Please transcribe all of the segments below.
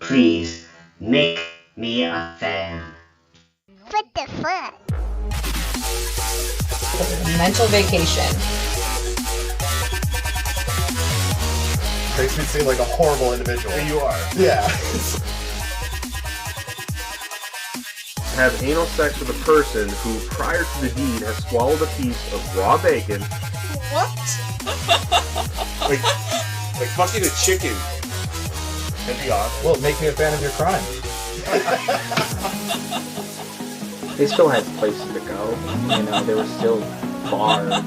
Please make me a fan. What the fuck? Mental vacation. Makes me seem like a horrible individual. You are. Yeah. Have anal sex with a person who, prior to the deed, has swallowed a piece of raw bacon. What? Like fucking a chicken. That'd be awesome. Well, make me a fan of your crime. They still had places to go. You know, there were still bars.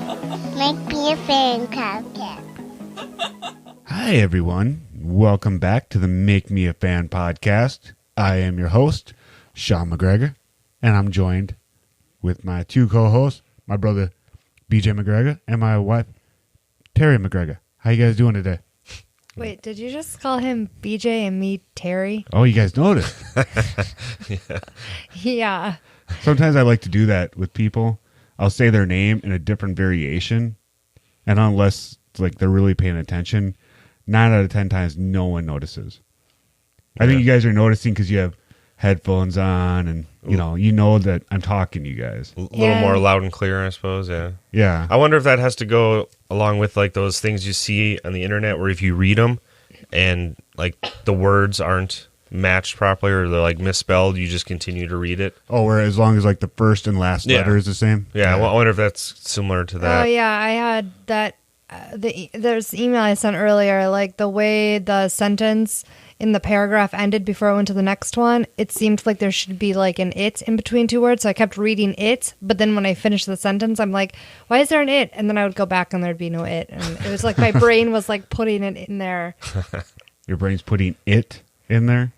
Make me a fan, Cupcake. Hi, everyone. Welcome back to the Make Me a Fan podcast. I am your host, Sean McGregor, and I'm joined with my two co-hosts, my brother, BJ McGregor, and my wife, Terry McGregor. How you guys doing today? Wait, did you just call him BJ and me Terry? Oh, you guys noticed. Yeah. Sometimes I like to do that with people. I'll say their name in a different variation, and unless like they're really paying attention, 9 out of 10 times no one notices. I think you guys are noticing because you have headphones on, and you know that I'm talking to you guys. A little more loud and clear, I suppose. Yeah. I wonder if that has to go along with like those things you see on the internet where if you read them and like the words aren't matched properly or they're like misspelled, you just continue to read it. Oh, where as long as like the first and last Yeah. letter is the same? Yeah, well, I wonder if that's similar to that. Oh, yeah. I had that. There's the email I sent earlier, like the way the sentence in the paragraph ended before I went to the next one, it seemed like there should be like an it in between two words. So I kept reading it, but then when I finished the sentence, I'm like, why is there an it? And then I would go back and there'd be no it. And it was like my brain was like putting it in there. Your brain's putting it in there?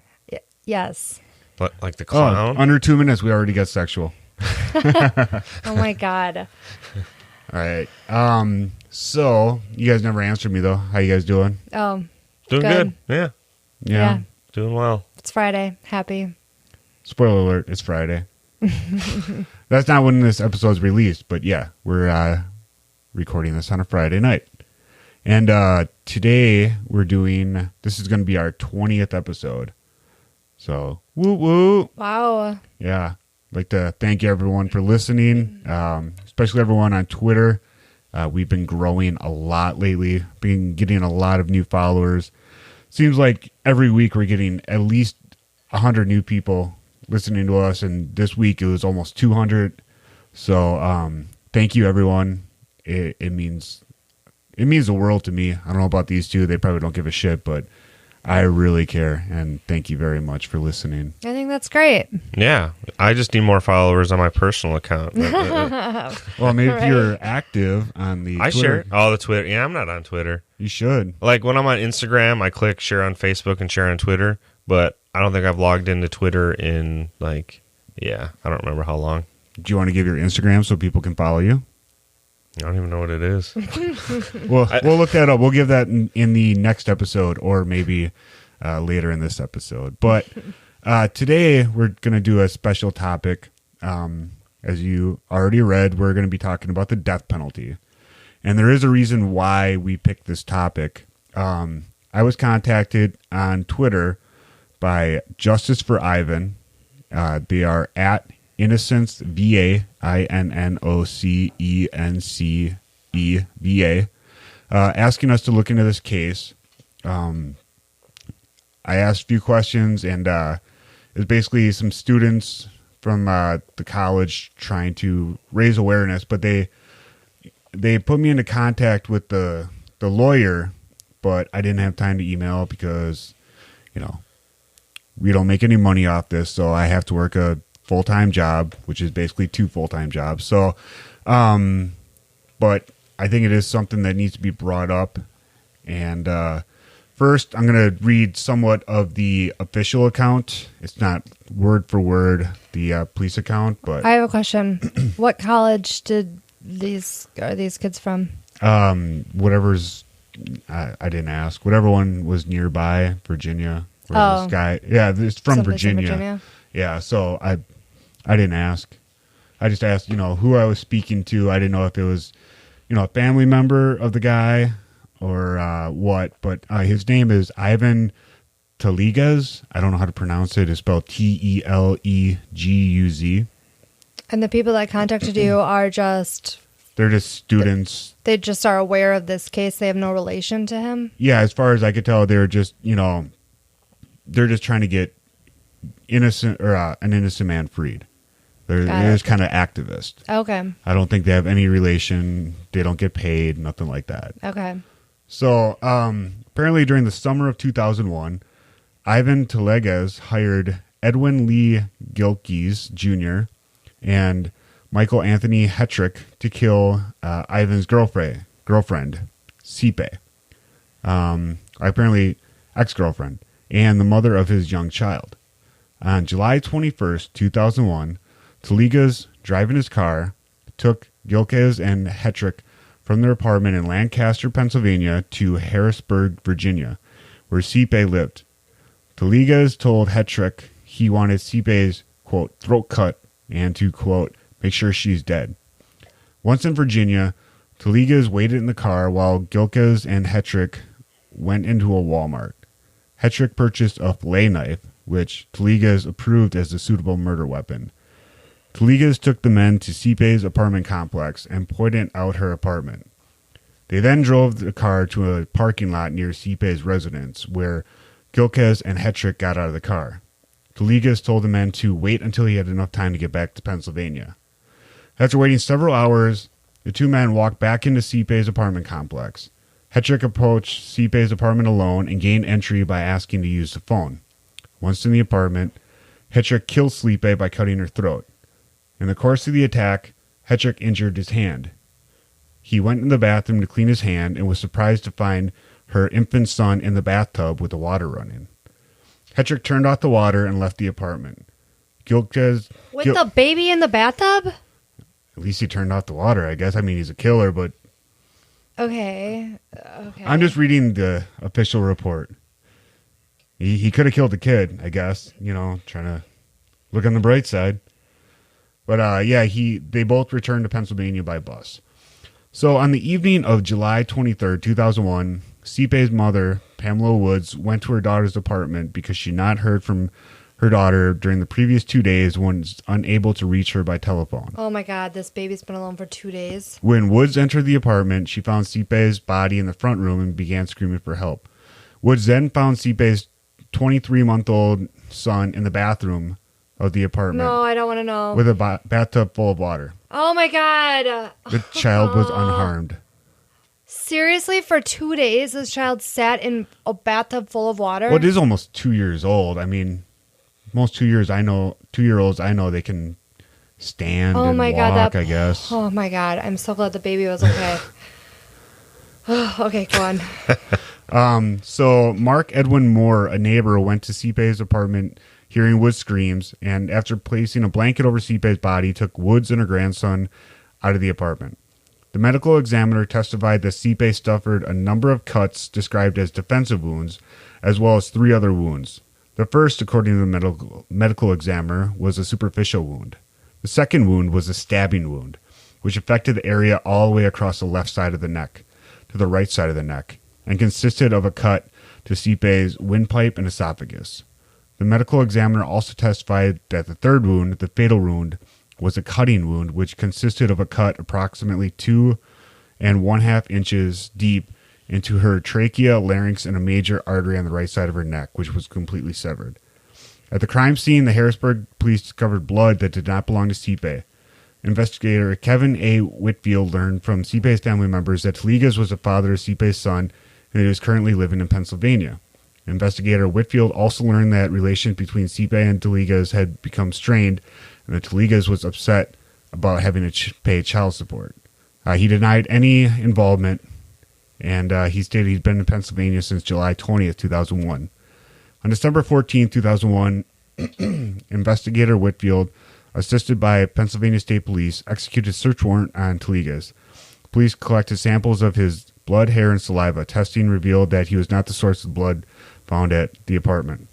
Yes. Like the clown? Oh, under 2 minutes, we already got sexual. Oh my God. All right. So you guys never answered me though. How you guys doing? Oh, Doing good. Yeah. Yeah. Doing well. It's Friday. Happy. Spoiler alert, it's Friday. That's not when this episode's released, but yeah, we're recording this on a Friday night. And today this is going to be our 20th episode. So, woo woo. Wow. Yeah. I'd like to thank everyone for listening, especially everyone on Twitter. We've been growing a lot lately, been getting a lot of new followers. Seems like every week we're getting at least 100 new people listening to us, and this week it was almost 200. So thank you, everyone. It means the world to me. I don't know about these two. They probably don't give a shit, but I really care, and thank you very much for listening. I think that's great. Yeah. I just need more followers on my personal account. Well, maybe if you're active on the I Twitter, share all the Twitter. Yeah, I'm not on Twitter. you should. Like when I'm on Instagram, I click share on Facebook and share on Twitter, but I don't think I've logged into Twitter in I don't remember how long. Do you want to give your Instagram so people can follow you? I don't even know what it is. Well, we'll look that up. We'll give that in the next episode or maybe later in this episode. But today we're going to do a special topic. As you already read, we're going to be talking about the death penalty. And there is a reason why we picked this topic. I was contacted on Twitter by Justice for Ivan. They are at Innocence VA, INNOCENCEVA, asking us to look into this case. I asked a few questions, and it's basically some students from the college trying to raise awareness, but they put me into contact with the lawyer, but I didn't have time to email because, we don't make any money off this, so I have to work a full-time job, which is basically 2 full-time jobs. So, but I think it is something that needs to be brought up. And first, I'm going to read somewhat of the official account. It's not word for word the police account, but I have a question. What college are these kids from? Whatever's I didn't ask. Whatever one was nearby, Virginia. This guy, yeah, it's from Virginia. Yeah, so I didn't ask. I just asked, who I was speaking to. I didn't know if it was, a family member of the guy or what. But his name is Ivan Teleguz. I don't know how to pronounce it. It's spelled Teleguz. And the people that contacted you are just... They're just students. They just are aware of this case. They have no relation to him? Yeah, as far as I could tell, they're just, they're just trying to get an innocent man freed. They're just kind of activists. Okay. I don't think they have any relation. They don't get paid, nothing like that. Okay. So, apparently during the summer of 2001, Ivan Teleguz hired Edwin Lee Gilkes Jr. and Michael Anthony Hetrick to kill Ivan's girlfriend, Sipe, apparently ex-girlfriend, and the mother of his young child. On July 21st, 2001, Teleguz, driving his car, took Gilkes and Hetrick from their apartment in Lancaster, Pennsylvania, to Harrisburg, Virginia, where Sipe lived. Teleguz told Hetrick he wanted Sipe's, quote, throat cut and to, quote, make sure she's dead. Once in Virginia, Teleguz waited in the car while Gilkes and Hetrick went into a Walmart. Hetrick purchased a fillet knife, which Teleguz approved as a suitable murder weapon. Teleguz took the men to Sipe's apartment complex and pointed out her apartment. They then drove the car to a parking lot near Sipe's residence, where Gilkes and Hetrick got out of the car. Teleguz told the men to wait until he had enough time to get back to Pennsylvania. After waiting several hours, the two men walked back into Sipe's apartment complex. Hetrick approached Sipe's apartment alone and gained entry by asking to use the phone. Once in the apartment, Hetrick killed Sipe by cutting her throat. In the course of the attack, Hetrick injured his hand. He went in the bathroom to clean his hand and was surprised to find her infant son in the bathtub with the water running. Hetrick turned off the water and left the apartment. With the baby in the bathtub? At least he turned off the water, I guess. I mean, he's a killer, but... Okay. I'm just reading the official report. He could have killed the kid, I guess. Trying to look on the bright side. But, they both returned to Pennsylvania by bus. So, on the evening of July 23rd, 2001, Sipe's mother, Pamela Woods, went to her daughter's apartment because she had not heard from her daughter during the previous 2 days when was unable to reach her by telephone. Oh my God, this baby's been alone for 2 days. When Woods entered the apartment, she found Sipe's body in the front room and began screaming for help. Woods then found Sipe's 23-month-old son in the bathroom of the apartment. No, I don't want to know. With a bathtub full of water. Oh my God. The child was unharmed. Seriously, for 2 days, this child sat in a bathtub full of water? Well, it is almost 2 years old. I mean, most 2-year-olds I know they can stand and walk, I guess. Oh my God, I'm so glad the baby was okay. Okay, go on. So Mark Edwin Moore, a neighbor, went to Sipe's apartment hearing Woods' screams, and after placing a blanket over Sipe's body, took Woods and her grandson out of the apartment. The medical examiner testified that Sipe suffered a number of cuts described as defensive wounds, as well as 3 other wounds. The first, according to the medical examiner, was a superficial wound. The second wound was a stabbing wound, which affected the area all the way across the left side of the neck to the right side of the neck, and consisted of a cut to Sipe's windpipe and esophagus. The medical examiner also testified that the third wound, the fatal wound, was a cutting wound, which consisted of a cut approximately 2 1/2 inches deep into her trachea, larynx, and a major artery on the right side of her neck, which was completely severed. At the crime scene, the Harrisburg police discovered blood that did not belong to Sipe. Investigator Kevin A. Whitfield learned from Sipe's family members that Teleguz was the father of Sipe's son and that he was currently living in Pennsylvania. Investigator Whitfield also learned that relations between Sipe and Teleguz had become strained and that Teleguz was upset about having to pay child support. He denied any involvement, and he stated he'd been in Pennsylvania since July 20th, 2001. On December 14th, 2001, Investigator Whitfield, assisted by Pennsylvania State Police, executed a search warrant on Teleguz. Police collected samples of his blood, hair, and saliva. Testing revealed that he was not the source of blood found at the apartment.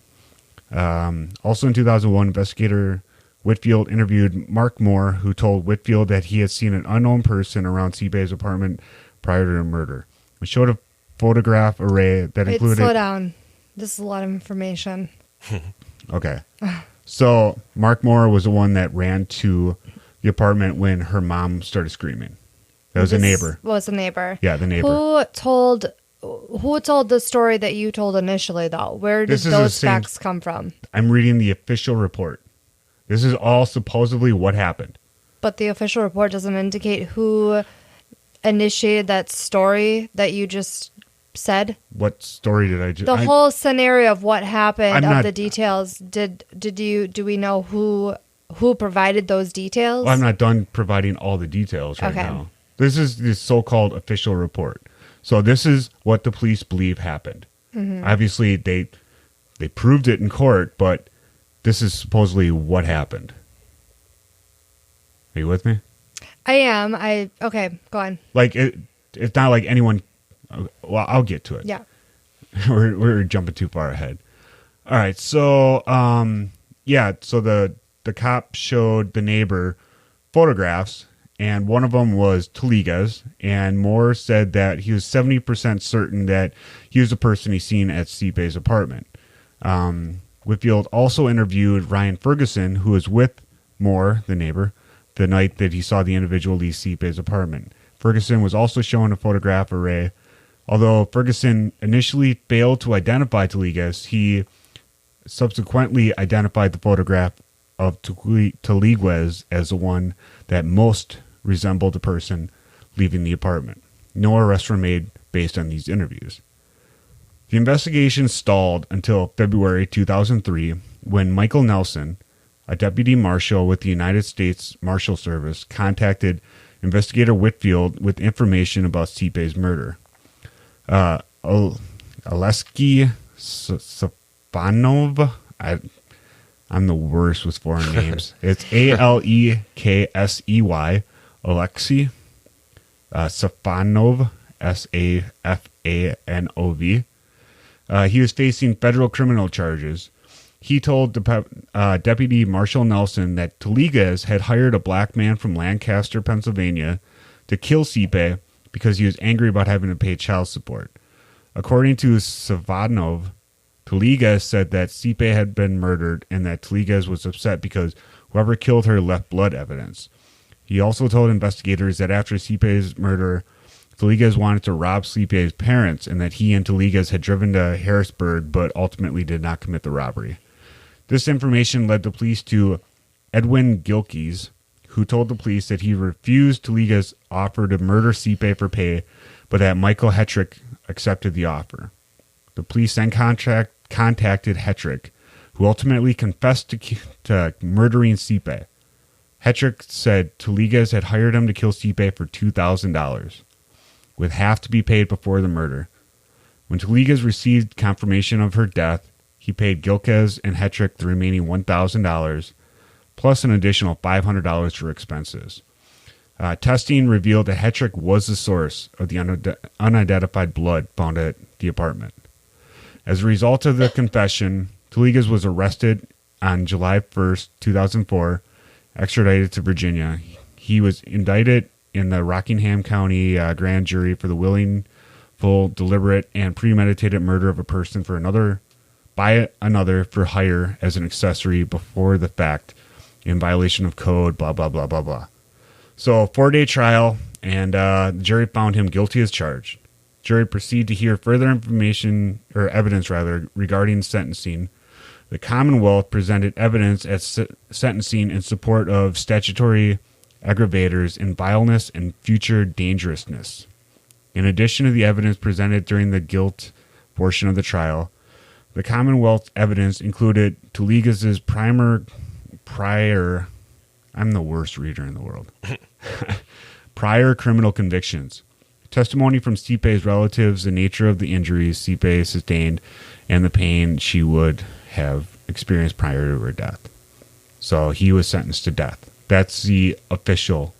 Also in 2001, Investigator Whitfield interviewed Mark Moore, who told Whitfield that he had seen an unknown person around Sipe's apartment prior to the murder. It showed a photograph array that included... Slow down. This is a lot of information. Okay. So Mark Moore was the one that ran to the apartment when her mom started screaming. That was a neighbor. Was a neighbor. Yeah, the neighbor. Who told the story that you told initially, though? Where did those facts come from? I'm reading the official report. This is all supposedly what happened. But the official report doesn't indicate who initiated that story that you just said. What story did I just... The whole scenario of what happened, I'm the details. Do we know who provided those details? Well, I'm not done providing all the details right now. This is the so-called official report. So this is what the police believe happened. Mm-hmm. Obviously, they proved it in court, but this is supposedly what happened. Are you with me? I am. Okay, go on. Like, it's not like anyone... Well, I'll get to it. Yeah. We're jumping too far ahead. All right, so, so the cop showed the neighbor photographs, and one of them was Teleguz, and Moore said that he was 70% certain that he was the person he seen at Stipe's apartment. Whitfield also interviewed Ryan Ferguson, who was with Moore, the neighbor, the night that he saw the individual leave Stipe's apartment. Ferguson was also shown a photograph of Ray. Although Ferguson initially failed to identify Teleguz, he subsequently identified the photograph of Teleguz as the one that most resembled the person leaving the apartment. No arrests were made based on these interviews. The investigation stalled until February 2003 when Michael Nelson, a deputy marshal with the United States Marshal Service, contacted investigator Whitfield with information about Stipe's murder. Aleksey Safanov, I'm the worst with foreign names. It's Aleksey, Aleksey Safanov, Safanov. He was facing federal criminal charges. He told Deputy Marshal Nelson that Teleguz had hired a black man from Lancaster, Pennsylvania, to kill Stipe because he was angry about having to pay child support. According to Safanov, Teleguz said that Stipe had been murdered and that Teleguz was upset because whoever killed her left blood evidence. He also told investigators that after Stipe's murder, Teleguz wanted to rob Stipe's parents and that he and Teleguz had driven to Harrisburg but ultimately did not commit the robbery. This information led the police to Edwin Gilkes, who told the police that he refused Teleguz's offer to murder Stipe for pay, but that Michael Hetrick accepted the offer. The police then contacted Hetrick, who ultimately confessed to murdering Stipe. Hetrick said Teleguz had hired him to kill Stipe for $2,000, with half to be paid before the murder. When Teleguz received confirmation of her death, he paid Gilkes and Hetrick the remaining $1,000, plus an additional $500 for expenses. Testing revealed that Hetrick was the source of the unidentified blood found at the apartment. As a result of the confession, Teleguz was arrested on July 1st, 2004, extradited to Virginia. He was indicted in the Rockingham County grand jury for the willful, deliberate, and premeditated murder of a person by another for hire as an accessory before the fact in violation of code, blah, blah, blah, blah, blah. So, 4-day trial, and the jury found him guilty as charged. Jury proceeded to hear further evidence regarding sentencing. The Commonwealth presented evidence at sentencing in support of statutory aggravators in vileness and future dangerousness. In addition to the evidence presented during the guilt portion of the trial, the Commonwealth's evidence included Teleguz's prior, I'm the worst reader in the world, prior criminal convictions, testimony from Stipe's relatives, the nature of the injuries Stipe sustained, and the pain she would have experienced prior to her death. So he was sentenced to death. That's the official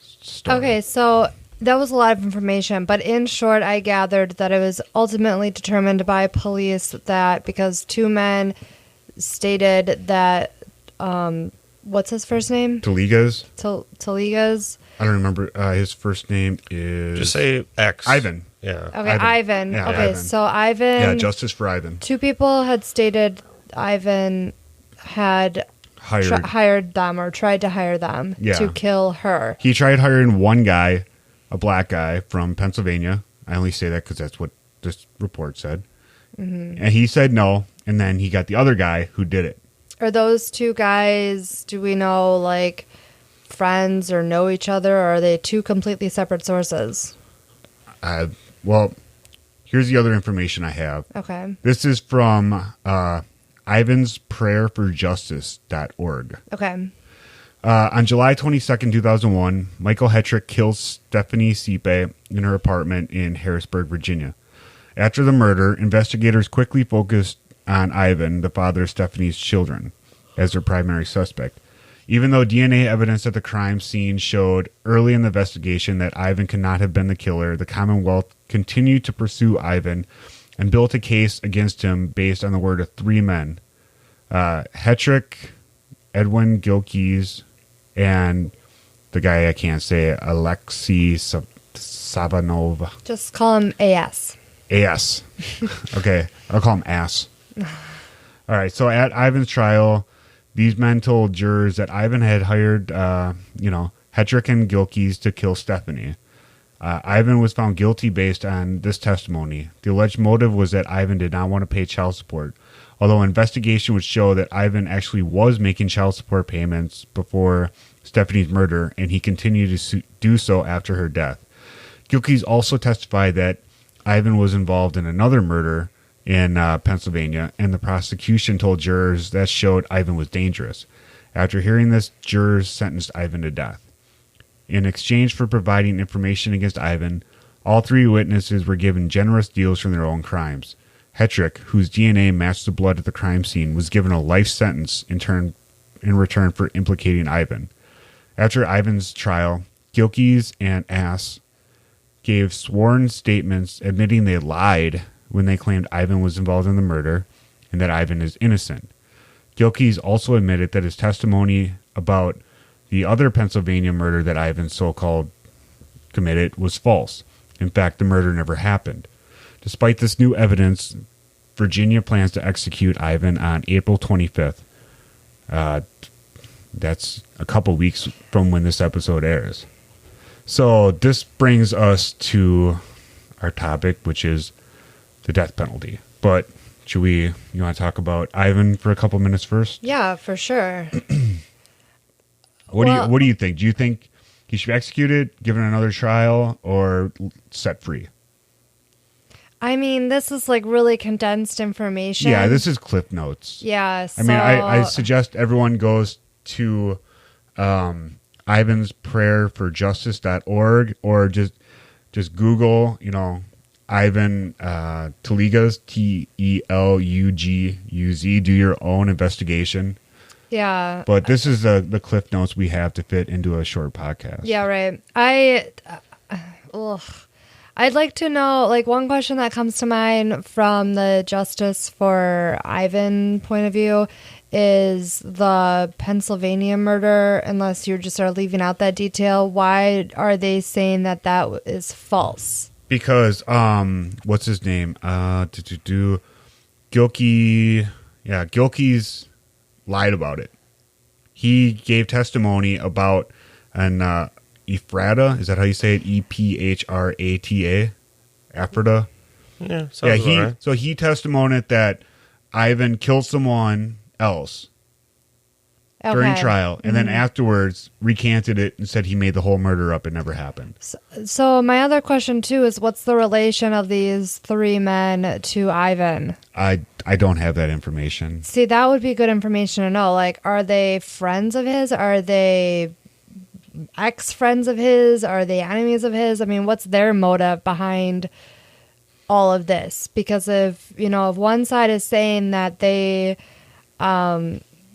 story. Okay, so that was a lot of information, but in short, I gathered that it was ultimately determined by police that because two men stated that what's his first name? Teleguz. Teleguz. I don't remember. His first name is... Just say X. Ivan. Yeah. Okay, Ivan. Yeah, okay, Ivan. so Ivan. Yeah, justice for Ivan. Two people had stated Ivan had hired them or tried to hire them to kill her. He tried hiring one guy, a black guy from Pennsylvania. I only say that because that's what this report said. Mm-hmm. And he said no, and then he got the other guy who did it. Are those two guys, do we know, like, friends or know each other, or are they two completely separate sources? Well, here's the other information I have. Okay. This is from ivansprayerforjustice.org. Okay. On July 22nd, 2001, Michael Hetrick kills Stephanie Sipe in her apartment in Harrisburg, Virginia. After the murder, investigators quickly focused on Ivan, the father of Stephanie's children, as their primary suspect. Even though DNA evidence at the crime scene showed early in the investigation that Ivan could not have been the killer, the Commonwealth continued to pursue Ivan and built a case against him based on the word of three men. Hetrick, Edwin Gilkes, and the guy I can't say, Alexei Sabanov. Just call him AS. AS. Okay, I'll call him Ass. All right, so at Ivan's trial, these men told jurors that Ivan had hired, Hetrick and Gilkes to kill Stephanie. Ivan was found guilty based on this testimony. The alleged motive was that Ivan did not want to pay child support, although investigation would show that Ivan actually was making child support payments before Stephanie's murder, and he continued to do so after her death. Gilkes also testified that Ivan was involved in another murder in Pennsylvania, and the prosecution told jurors that showed Ivan was dangerous. After hearing this, jurors sentenced Ivan to death. In exchange for providing information against Ivan, all three witnesses were given generous deals from their own crimes. Hetrick, whose DNA matched the blood at the crime scene, was given a life sentence in return for implicating Ivan. After Ivan's trial, Gilkes and Ass gave sworn statements admitting they lied when they claimed Ivan was involved in the murder and that Ivan is innocent. Gilkes also admitted that his testimony about the other Pennsylvania murder that Ivan so-called committed was false. In fact, the murder never happened. Despite this new evidence, Virginia plans to execute Ivan on April 25th. That's a couple weeks from when this episode airs. So this brings us to our topic, which is the death penalty. But you want to talk about Ivan for a couple minutes first? Yeah, for sure. What do you think? Do you think he should be executed, given another trial, or set free? I mean, this is like really condensed information. Yeah, this is Cliff Notes. Yeah, so... I mean, I suggest everyone goes to ivansprayerforjustice.org or just Google, Ivan Teleguz, Teluguz. Do your own investigation. Yeah. But this is the Cliff Notes we have to fit into a short podcast. Yeah, right. I'd like to know, like, one question that comes to mind from the Justice for Ivan point of view is the Pennsylvania murder, unless you just are leaving out that detail. Why are they saying that is false? Because, what's his name? Gilkes. Yeah, Gilkes lied about it. He gave testimony about an Ephrata. Is that how you say it? Ephrata? Ephrata? Yeah, sounds right. So he testified that Ivan killed someone else during trial, and then afterwards recanted it and said he made the whole murder up. It never happened. So my other question too is, what's the relation of these three men to Ivan? I don't have that information. See, that would be good information to know. Like, are they friends of his? Are they ex-friends of his? Are they enemies of his? I mean, what's their motive behind all of this? Because if one side is saying that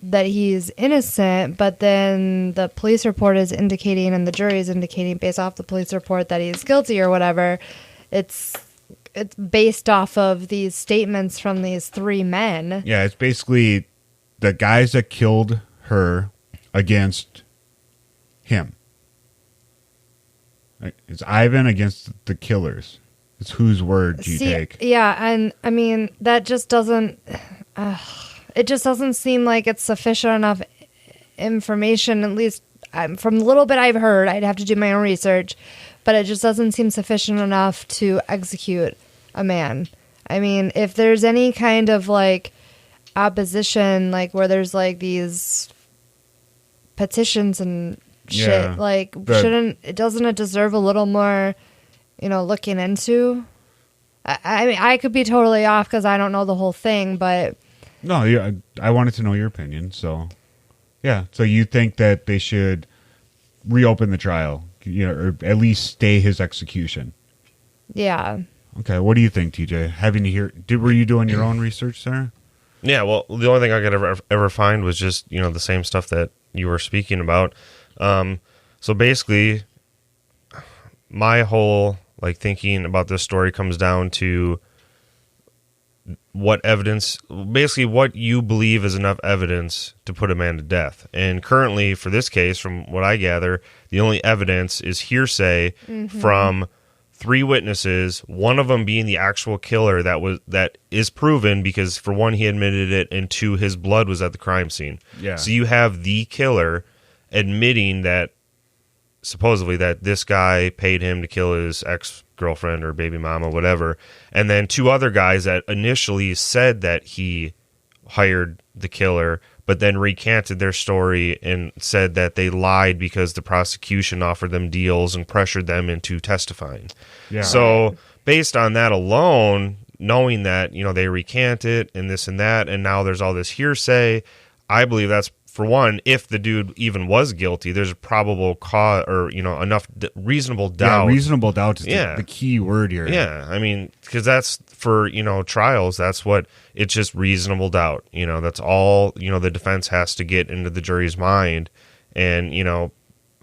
that he's innocent, but then the police report is indicating and the jury is indicating based off the police report that he's guilty or whatever, it's based off of these statements from these three men. Yeah, it's basically the guys that killed her against him. It's Ivan against the killers. It's whose word do you take? Yeah, and I mean that just doesn't. It just doesn't seem like it's sufficient enough information. At least from the little bit I've heard, I'd have to do my own research, but it just doesn't seem sufficient enough to execute a man. I mean, if there's any kind of like opposition, like where there's like these petitions and shit, like doesn't it deserve a little more, looking into? I mean, I could be totally off because I don't know the whole thing, but no, yeah, I wanted to know your opinion. So, yeah, so you think that they should reopen the trial, or at least stay his execution? Yeah. Okay, what do you think, TJ? Were you doing your own research, sir? Yeah, well, the only thing I could ever find was just, the same stuff that you were speaking about. So basically, my whole, thinking about this story comes down to what you believe is enough evidence to put a man to death. And currently, for this case, from what I gather, the only evidence is hearsay from 3 witnesses, one of them being the actual killer that is proven because, for one, he admitted it, and 2, his blood was at the crime scene. Yeah. So you have the killer admitting that supposedly that this guy paid him to kill his ex-girlfriend or baby mama, whatever, and then 2 other guys that initially said that he hired the killer, but then recanted their story and said that they lied because the prosecution offered them deals and pressured them into testifying. Yeah. So based on that alone, knowing that, they recant it and this and that, and now there's all this hearsay, I believe that's, for one, if the dude even was guilty, there's a probable cause or, enough reasonable doubt. Yeah, reasonable doubt is the key word here. Yeah, I mean, because that's for, trials, that's what, it's just reasonable doubt. That's all, the defense has to get into the jury's mind. And,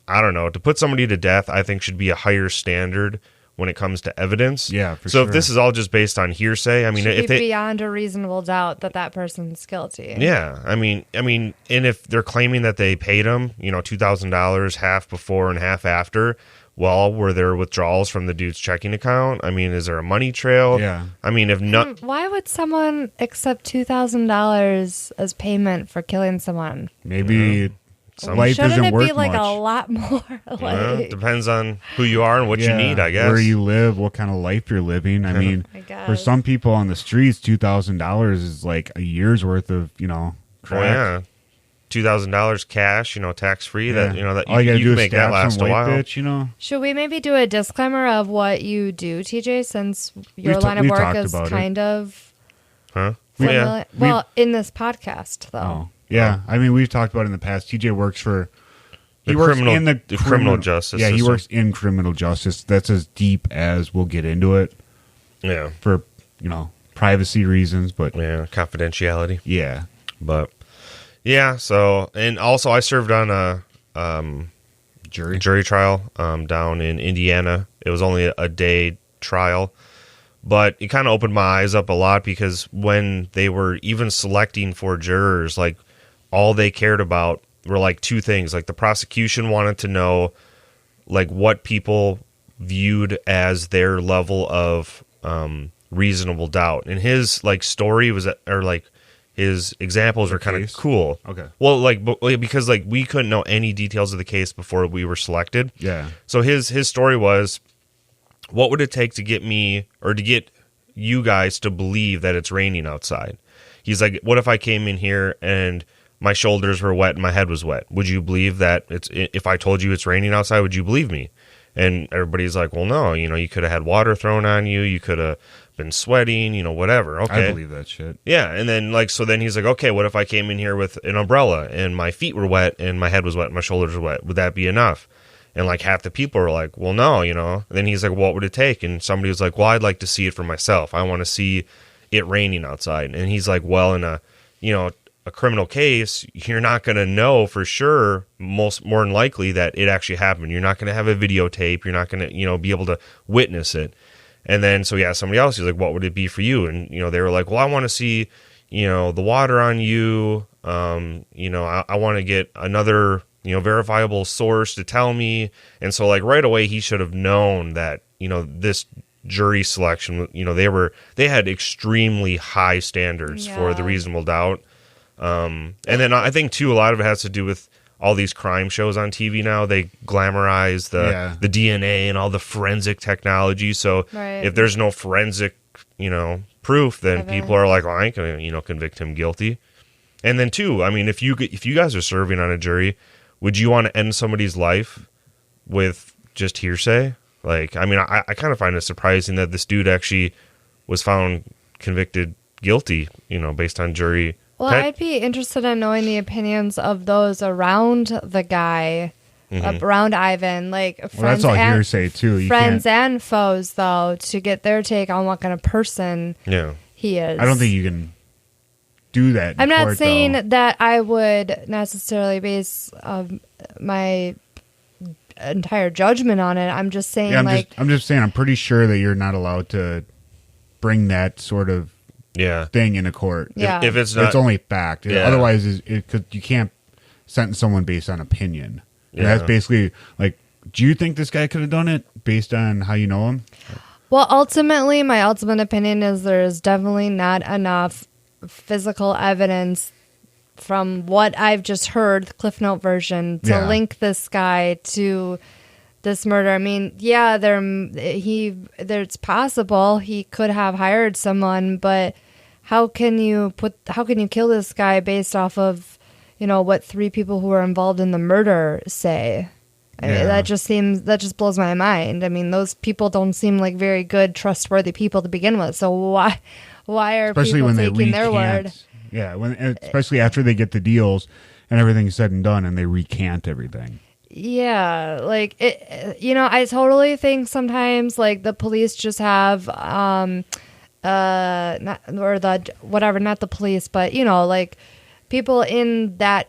I don't know, to put somebody to death, I think should be a higher standard when it comes to evidence. Yeah, for so sure. If this is all just based on hearsay, I mean, should if be beyond a reasonable doubt that person's guilty. Yeah, I mean, and if they're claiming that they paid him, $2,000 half before and half after, well, were there withdrawals from the dude's checking account? I mean, is there a money trail? Yeah. I mean, if not, why would someone accept $2,000 as payment for killing someone? Maybe. Life Shouldn't isn't it worth be like much. a lot more? Depends on who you are and what you need, I guess. Where you live, what kind of life you're living. I mean, for some people on the streets, $2,000 is like a year's worth of, crack. Oh, yeah. $2,000 cash, tax free. Yeah. That all you gotta you do can is make that stab last some a white while. bitch, Should we maybe do a disclaimer of what you do, TJ, since your line of we work talked is about kind of Yeah. well, in this podcast though. Oh, yeah. I mean, we've talked about it in the past. TJ works for The criminal justice Yeah, he system. works in criminal justice. That's as deep as we'll get into it. Yeah. For, privacy reasons, but yeah, confidentiality. Yeah. But yeah, so, and also I served on a jury trial down in Indiana. It was only a day trial, but it kind of opened my eyes up a lot because when they were even selecting for jurors, all they cared about were 2 things. The prosecution wanted to know what people viewed as their level of reasonable doubt, and his story was, or his examples were kind of cool. Okay. Well, because we couldn't know any details of the case before we were selected. Yeah. So his story was, what would it take to get me or to get you guys to believe that it's raining outside? He's like, what if I came in here and my shoulders were wet and my head was wet? Would you believe that if I told you it's raining outside, would you believe me? And everybody's like, well, no, you could have had water thrown on you. You could have been sweating, whatever. Okay. I believe that shit. Yeah. And then so then he's like, okay, what if I came in here with an umbrella and my feet were wet and my head was wet and my shoulders were wet? Would that be enough? And half the people are like, well, no, And then he's like, what would it take? And somebody was like, well, I'd like to see it for myself. I want to see it raining outside. And he's like, well, in a criminal case, you're not going to know for sure, more than likely, that it actually happened. You're not going to have a videotape. You're not going to, be able to witness it. And then, so yeah, somebody else is like, what would it be for you? And, they were like, well, I want to see, the water on you. I want to get another, verifiable source to tell me. And so like right away, he should have known that, this jury selection, they had extremely high standards for the reasonable doubt. And then I think too, a lot of it has to do with all these crime shows on TV now. They glamorize the DNA and all the forensic technology. So if there's no forensic, proof, then people are like, well, I ain't gonna, convict him guilty. And then too, I mean, if you guys are serving on a jury, would you want to end somebody's life with just hearsay? Like, I mean, I kind of find it surprising that this dude actually was found convicted guilty, based on jury. Well, I'd be interested in knowing the opinions of those around the guy, around Ivan, like friends. Well, that's all hearsay too. You friends can't... and foes, though, to get their take on what kind of person he is. I don't think you can do that. I'm not saying that I would necessarily base my entire judgment on it. I'm just saying, I'm just saying, I'm pretty sure that you're not allowed to bring that sort of thing into court. Yeah. If it's not, it's only fact. Yeah. Otherwise, you can't sentence someone based on opinion. And that's basically like, do you think this guy could have done it based on how you know him? Well, ultimately, my ultimate opinion is there is definitely not enough physical evidence from what I've just heard, the Cliff Note version, to link this guy to this murder. I mean, it's possible he could have hired someone, but how can you kill this guy based off of, what 3 people who were involved in the murder say? I mean, that just blows my mind. I mean, those people don't seem like very good, trustworthy people to begin with. So why are people taking their word? Yeah, especially after they get the deals and everything's said and done, and they recant everything. Yeah, like it. I totally think sometimes like the police just have not the police, but like people in that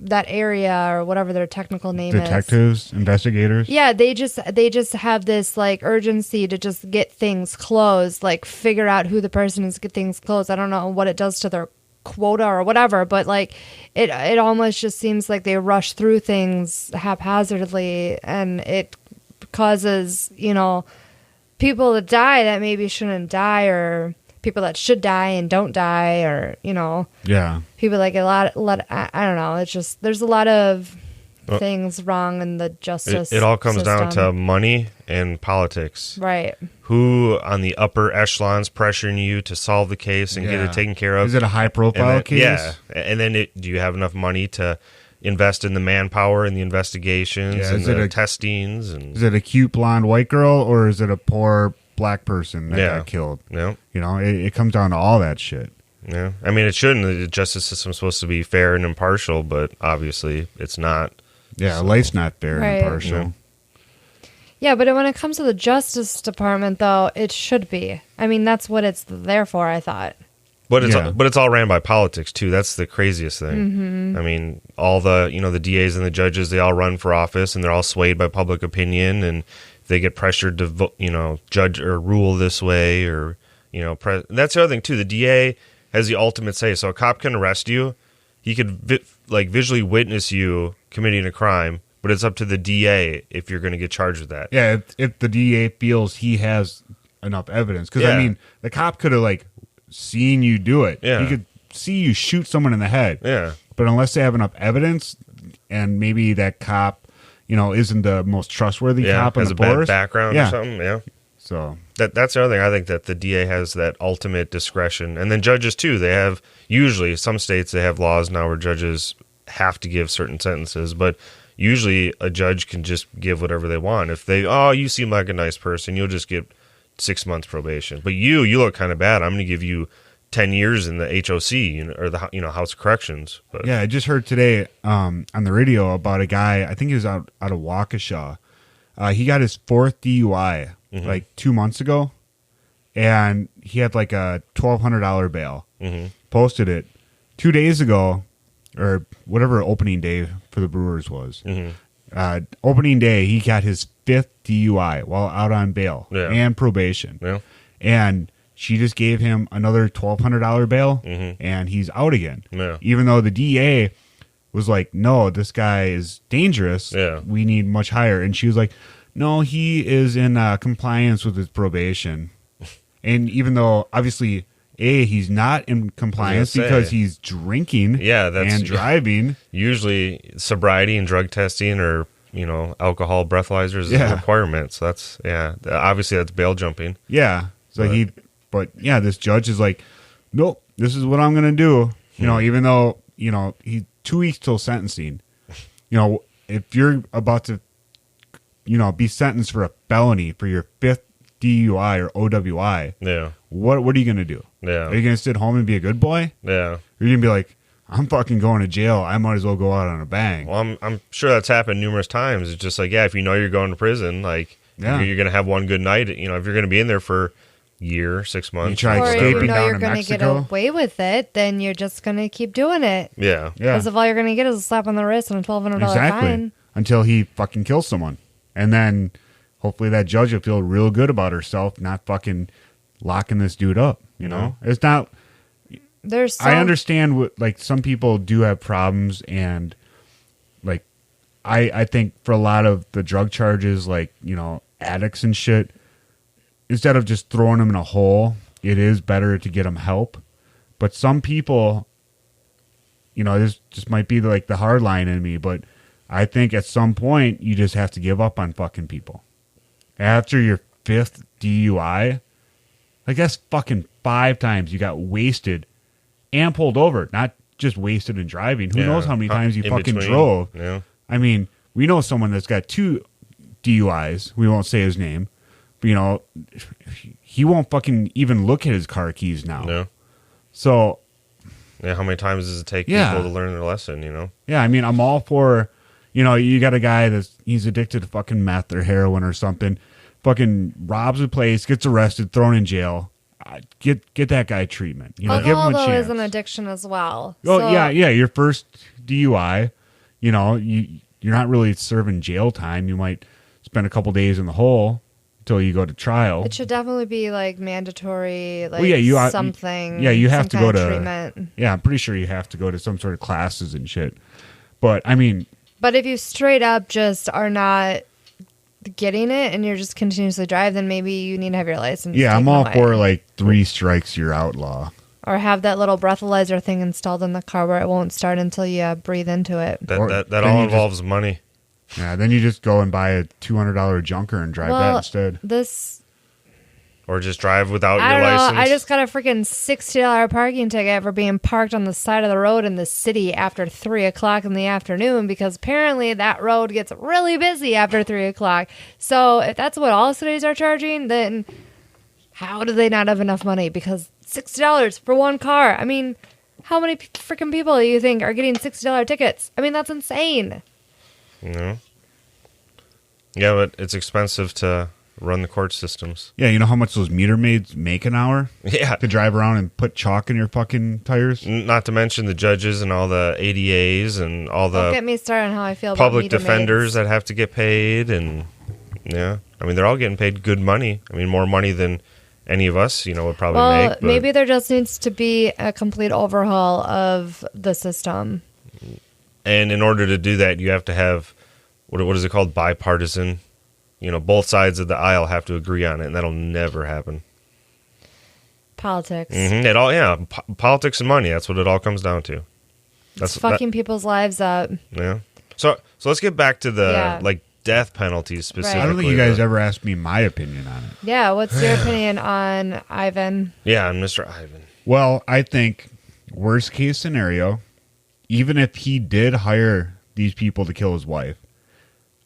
that area or whatever their technical name is. Detectives, investigators. Yeah, they just have this like urgency to just get things closed, like figure out who the person is, get things closed. I don't know what it does to their quota or whatever, but like it almost just seems like they rush through things haphazardly, and it causes, people to die that maybe shouldn't die, or people that should die and don't die, or people like I don't know. It's just there's a lot of things wrong in the justice. It all comes system. down to money and politics, right? Who on the upper echelons pressuring you to solve the case and get it taken care of? Is it a high profile case? Yeah, and then do you have enough money to invest in the manpower and the investigations and the testings? And is it a cute blonde white girl, or is it a poor black person that got killed? Yeah. It comes down to all that shit. Yeah. I mean, it shouldn't. The justice system's supposed to be fair and impartial, but obviously it's not. Yeah, life's not fair and impartial. Yeah. Yeah, but when it comes to the Justice Department, though, it should be. I mean, that's what it's there for, I thought. But it's all ran by politics, too. That's the craziest thing. Mm-hmm. I mean, all the DAs and the judges, they all run for office, and they're all swayed by public opinion, and they get pressured to, judge or rule this way, or, that's the other thing, too. The DA has the ultimate say. So a cop can arrest you. He could, visually witness you committing a crime, but it's up to the DA if you're going to get charged with that. Yeah, if the DA feels he has enough evidence. Because, I mean, the cop could have, seen you do it. Yeah. He could see you shoot someone in the head. Yeah. But unless they have enough evidence, and maybe that cop, isn't the most trustworthy cop in the force. Has a bad background or something, yeah. So that's the other thing. I think that the DA has that ultimate discretion. And then judges, too. They have, usually, some states, they have laws now where judges have to give certain sentences, but usually a judge can just give whatever they want. If you seem like a nice person, you'll just get 6 months probation. But you look kind of bad. I'm going to give you 10 years in the HOC or the House of Corrections. But yeah, I just heard today on the radio about a guy. I think he was out of Waukesha. He got his 4th DUI 2 months ago, and he had a $1,200 bail. Mm-hmm. Posted it 2 days ago, or whatever opening day for the Brewers was. Mm-hmm. Opening day, he got his 5th DUI while out on bail and probation. Yeah. And she just gave him another $1,200 bail, and he's out again. Yeah. Even though the DA was like, no, this guy is dangerous. Yeah. We need much higher. And she was like, no, he is in compliance with his probation. And even though, obviously, he's not in compliance because he's drinking and driving. Usually, sobriety and drug testing or, alcohol breathalyzers is a requirement. So that's, obviously that's bail jumping. Yeah. So this judge is like, nope, this is what I'm going to do. Even though, he's 2 weeks till sentencing. If you're about to, be sentenced for a felony for your 5th DUI or OWI, what are you going to do? Yeah. Are you going to sit home and be a good boy? Yeah. Or are you going to be like, I'm fucking going to jail. I might as well go out on a bang. Well, I'm sure that's happened numerous times. It's just like, if you're going to prison, like, you're going to have one good night. If you're going to be in there for a year, 6 months. Or if you know you're going to get away with it, then you're just going to keep doing it. Yeah. Because if all you're going to get is a slap on the wrist and a $1,200 fine. Until he fucking kills someone. And then hopefully that judge will feel real good about herself, not fucking locking this dude up. It's not. I understand what, like, some people do have problems, and like I think for a lot of the drug charges, like, addicts and shit, instead of just throwing them in a hole, it is better to get them help. But some people, this just might be like the hard line in me, but I think at some point you just have to give up on fucking people. After your 5th DUI, like, that's fucking 5 times you got wasted and pulled over, not just wasted and driving. Who knows how many times you fucking drove? Yeah. I mean, we know someone that's got 2 DUIs. We won't say his name, but he won't fucking even look at his car keys now. No. So, how many times does it take people to learn their lesson? Yeah, I mean, I'm all for, you got a guy he's addicted to fucking meth or heroin or something, fucking robs a place, gets arrested, thrown in jail. Get that guy treatment. Give him a Alcohol chance. is an addiction as well. Oh, yeah. Your first DUI, you're not really serving jail time. You might spend a couple days in the hole until you go to trial. It should definitely be like mandatory, like something. Yeah, you have to go to treatment. Yeah, I'm pretty sure you have to go to some sort of classes and shit. But I mean, but if you straight up just are not getting it and you're just continuously drive, then maybe you need to have your license. Yeah, I'm all for like 3 strikes, you're outlaw. Or have that little breathalyzer thing installed in the car where it won't start until you breathe into it. That all involves money. Yeah, then you just go and buy a $200 junker and drive that instead. Or just drive without your license. I just got a freaking $60 parking ticket for being parked on the side of the road in the city after 3 o'clock in the afternoon, because apparently that road gets really busy after 3 o'clock. So if that's what all cities are charging, then how do they not have enough money? Because $60 for one car. I mean, how many freaking people do you think are getting $60 tickets? I mean, that's insane. Yeah, but it's expensive to run the court systems. Yeah, you know how much those meter maids make an hour? Yeah. To drive around and put chalk in your fucking tires? Not to mention the judges and all the ADAs and all the... Don't get me started on how I feel public about defenders that have to get paid. And, yeah, I mean, they're all getting paid good money. I mean, more money than any of us, would probably make. But maybe there just needs to be a complete overhaul of the system. And in order to do that, you have to have, what is it called? Bipartisan. Both sides of the aisle have to agree on it, and that'll never happen. Politics. Mm-hmm. Politics and money. That's what it all comes down to. That's fucking people's lives up. Yeah. So let's get back to the death penalties specifically. I don't think you guys ever asked me my opinion on it. Yeah, what's your opinion on Ivan? Yeah, on Mr. Ivan. Well, I think worst case scenario, even if he did hire these people to kill his wife,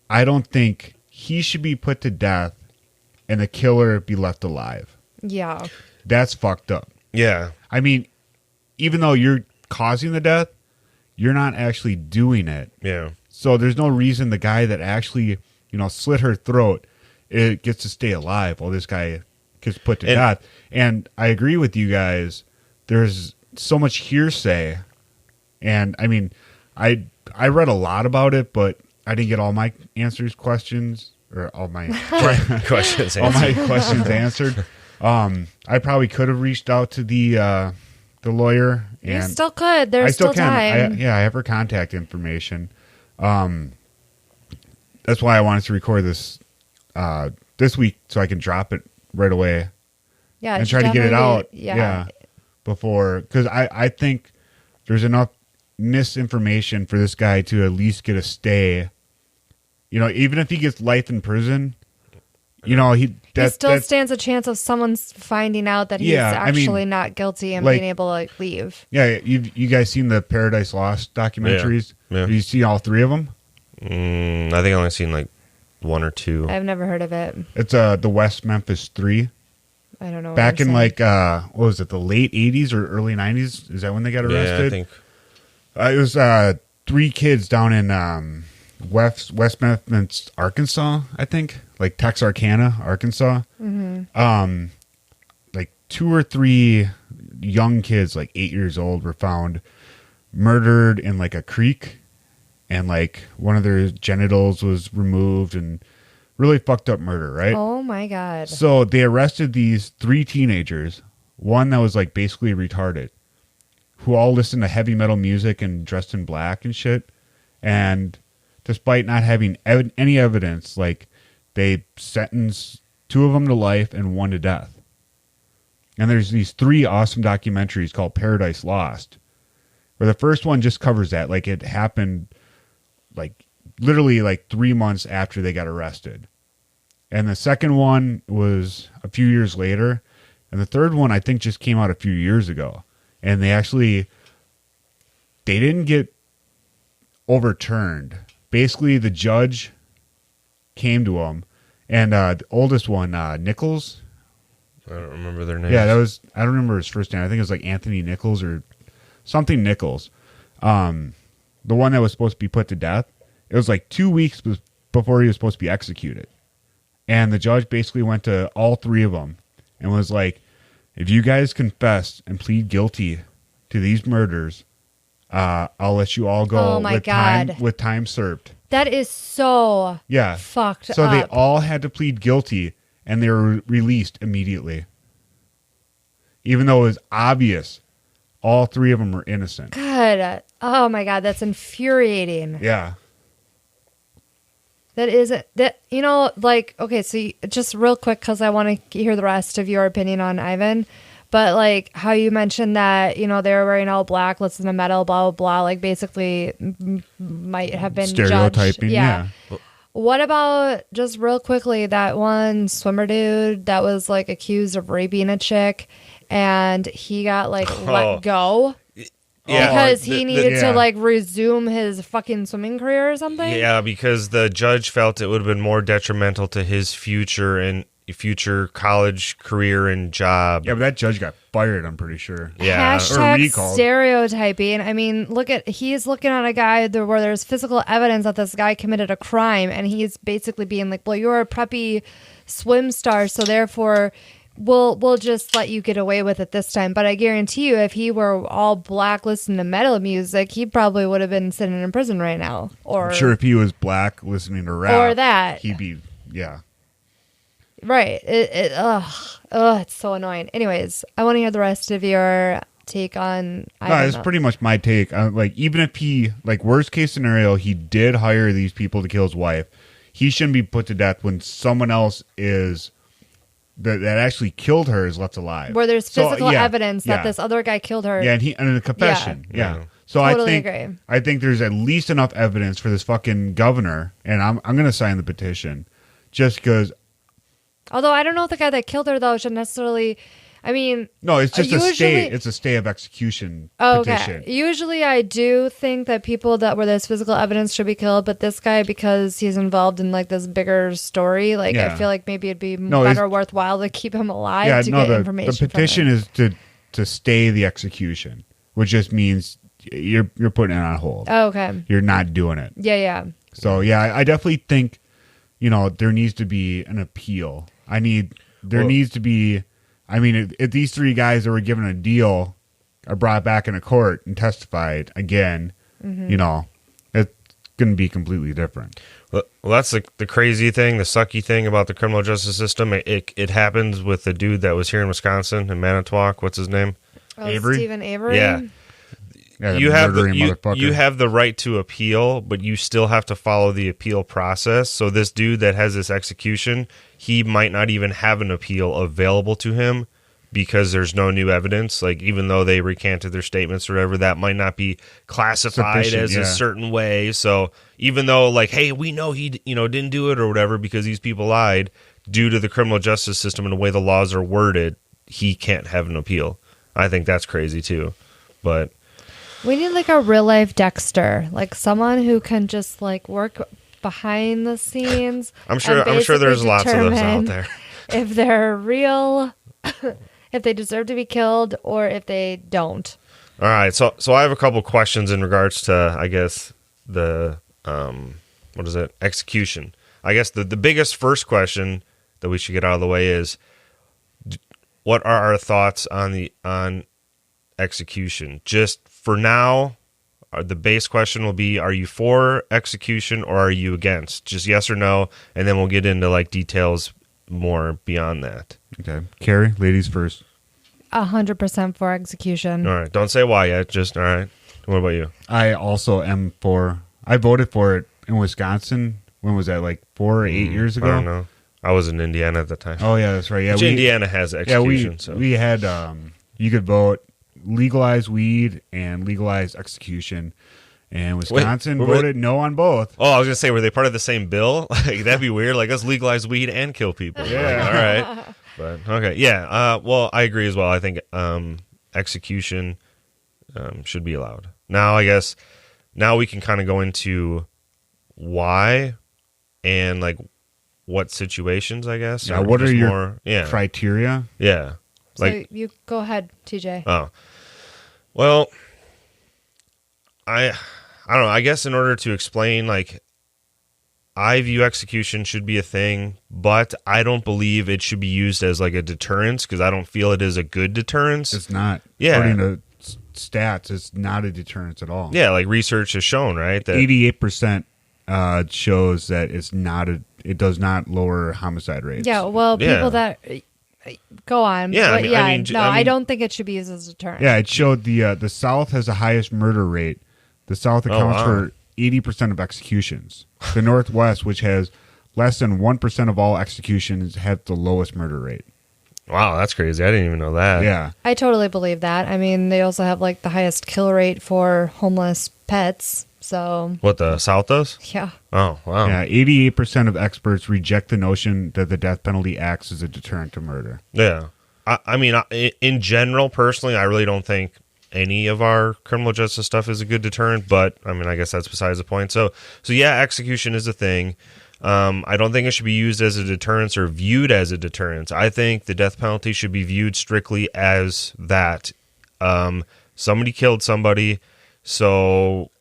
I don't think he should be put to death and the killer be left alive. Yeah. That's fucked up. Yeah. I mean, even though you're causing the death, you're not actually doing it. Yeah. So there's no reason the guy that actually, slit her throat, it gets to stay alive while this guy gets put to death. And I agree with you guys. There's so much hearsay. And I mean, I read a lot about it, but I didn't get all my questions answered. I probably could have reached out to the lawyer. You And still could. There's I still still can. time. I have her contact information. That's why I wanted to record this this week so I can drop it right away Yeah, and try to get it out. Yeah. Before, because I think there's enough misinformation for this guy to at least get a stay. You know, even if he gets life in prison, you know, he still stands a chance of someone finding out that he's actually not guilty and being able to leave. Yeah, you guys seen the Paradise Lost documentaries? Yeah. Have you seen all three of them? I think I only seen like one or two. I've never heard of it. It's the West Memphis 3. I don't know. Back in like what was it, the late 80s or early 90s? Is that when they got arrested? Yeah, I think it was 3 kids down in West Memphis, Arkansas, I think, like Texarkana, Arkansas. Mm-hmm. Like 2 or 3 young kids, like 8 years old, were found murdered in like a creek, and like one of their genitals was removed, and really fucked up murder, right? Oh my God. So they arrested these 3 teenagers, one that was like basically retarded, who all listened to heavy metal music and dressed in black and shit. And despite not having any evidence, like, they sentenced 2 of them to life and 1 to death. And there's these 3 awesome documentaries called Paradise Lost, where the first one just covers that. Like, it happened like literally like 3 months after they got arrested. And the second one was a few years later. And the third one, I think, just came out a few years ago. And they didn't get overturned. Basically, the judge came to them, and the oldest one, Nichols. I don't remember their names. Yeah, I don't remember his first name. I think it was like Anthony Nichols or something Nichols. The one that was supposed to be put to death. It was like 2 weeks before he was supposed to be executed. And the judge basically went to all 3 of them and was like, if you guys confess and plead guilty to these murders, I'll let you all go with time served. That is so fucked up. So they all had to plead guilty, and they were released immediately. Even though it was obvious all 3 of them were innocent. God. Oh my God, that's infuriating. Yeah. That is, you know, like, okay, so just real quick, because I want to hear the rest of your opinion on Ivan, but like how you mentioned that, you know, they were wearing all black, listen to metal, blah, blah, blah, like basically might have been stereotyping, judged. Yeah. What about, just real quickly, that one swimmer dude that was like accused of raping a chick and he got like let go? Yeah, because he needed to like resume his fucking swimming career or something? Yeah, because the judge felt it would have been more detrimental to his future college career and job. Yeah, but that judge got fired, I'm pretty sure. Yeah. Hashtag or recalled. stereotyping. I mean, he's looking at a guy where there's physical evidence that this guy committed a crime, and he's basically being like, well, you're a preppy swim star, so therefore we'll just let you get away with it this time. But I guarantee you, if he were all black listening to metal music, he probably would have been sitting in prison right now. Or I'm sure if he was black listening to rap, or that, he'd be, yeah. Right. It's so annoying. Anyways, I want to hear the rest of your take on Ivan. No, it's pretty much my take. Like, even if he, like, worst case scenario, he did hire these people to kill his wife, he shouldn't be put to death when someone else is that actually killed her is left alive. Where there's physical evidence that this other guy killed her. Yeah, and a confession. Yeah. So totally agree. I think there's at least enough evidence for this fucking governor, and I'm going to sign the petition, just because. Although I don't know if the guy that killed her though should necessarily. I mean, no, it's just a stay. It's a stay of execution petition. Usually, I do think that people where there's physical evidence should be killed, but this guy, because he's involved in like this bigger story, like I feel like maybe it'd be better worthwhile to keep him alive to get information. The petition is to stay the execution, which just means you're putting it on hold. Oh, okay. You're not doing it. Yeah. So I definitely think, there needs to be an appeal. Needs to be. I mean, if these 3 guys that were given a deal are brought back into court and testified again, going to be completely different. Well, that's the crazy thing, the sucky thing about the criminal justice system. It happens with the dude that was here in Wisconsin, in Manitowoc. What's his name? Avery? Stephen Avery. Yeah. Yeah, You have motherfucker. you have the right to appeal, but you still have to follow the appeal process. So this dude that has this execution, he might not even have an appeal available to him because there's no new evidence. Like, even though they recanted their statements or whatever, that might not be classified Sufficient, as yeah. a certain way. So even though, like, hey, we know he didn't do it or whatever because these people lied, due to the criminal justice system and the way the laws are worded, he can't have an appeal. I think that's crazy too. But We need like a real life Dexter, like someone who can just like work behind the scenes. I'm sure there's lots of those out there. If they're real, if they deserve to be killed, or if they don't. All right, so I have a couple questions in regards to, I guess, the execution. I guess the biggest first question that we should get out of the way is, what are our thoughts on execution? Just for now, the base question will be, are you for execution or are you against? Just yes or no, and then we'll get into like details more beyond that. Okay. Carrie, ladies first. 100% for execution. All right, don't say why yet. Just all right. What about you? I also am for. I voted for it in Wisconsin. When was that? Like 4 or 8 years ago? I don't know. I was in Indiana at the time. Oh yeah, that's right. Yeah, Which Indiana has execution. Yeah, so. we had. You could vote legalize weed and legalize execution, and Wisconsin Wait, voted no on both. Oh, I was gonna say, were they part of the same bill? Like, that'd be weird. Like, let's legalize weed and kill people. Yeah. Like, all right. But okay, yeah. Well, I agree as well. I think execution should be allowed. Now, I guess we can kind of go into why and like what situations. I guess. Yeah. or What are just your more, criteria? Yeah. So you go ahead, TJ. Oh, well, I don't know. I guess in order to explain, like, I view execution should be a thing, but I don't believe it should be used as like a deterrence because I don't feel it is a good deterrence. It's not. Yeah. According to stats, it's not a deterrence at all. Yeah, like research has shown, right? That 88% shows that it's not it does not lower homicide rates. Yeah, well, Yeah. people that go on. Yeah, but I mean, I don't think it should be used as a deterrent. Yeah, it showed the South has the highest murder rate. The South accounts wow. for 80% of executions. The Northwest, which has less than 1% of all executions, have the lowest murder rate. Wow, that's crazy. I didn't even know that. Yeah. I totally believe that. I mean, they also have like the highest kill rate for homeless pets. So, What, the South does? yeah. Oh, wow. Yeah, 88% of experts reject the notion that the death penalty acts as a deterrent to murder. Yeah. I mean, in general, personally, I really don't think any of our criminal justice stuff is a good deterrent, but I mean, I guess that's besides the point. So yeah, execution is a thing. I don't think it should be used as a deterrence or viewed as a deterrence. I think the death penalty should be viewed strictly as that. Somebody killed somebody, so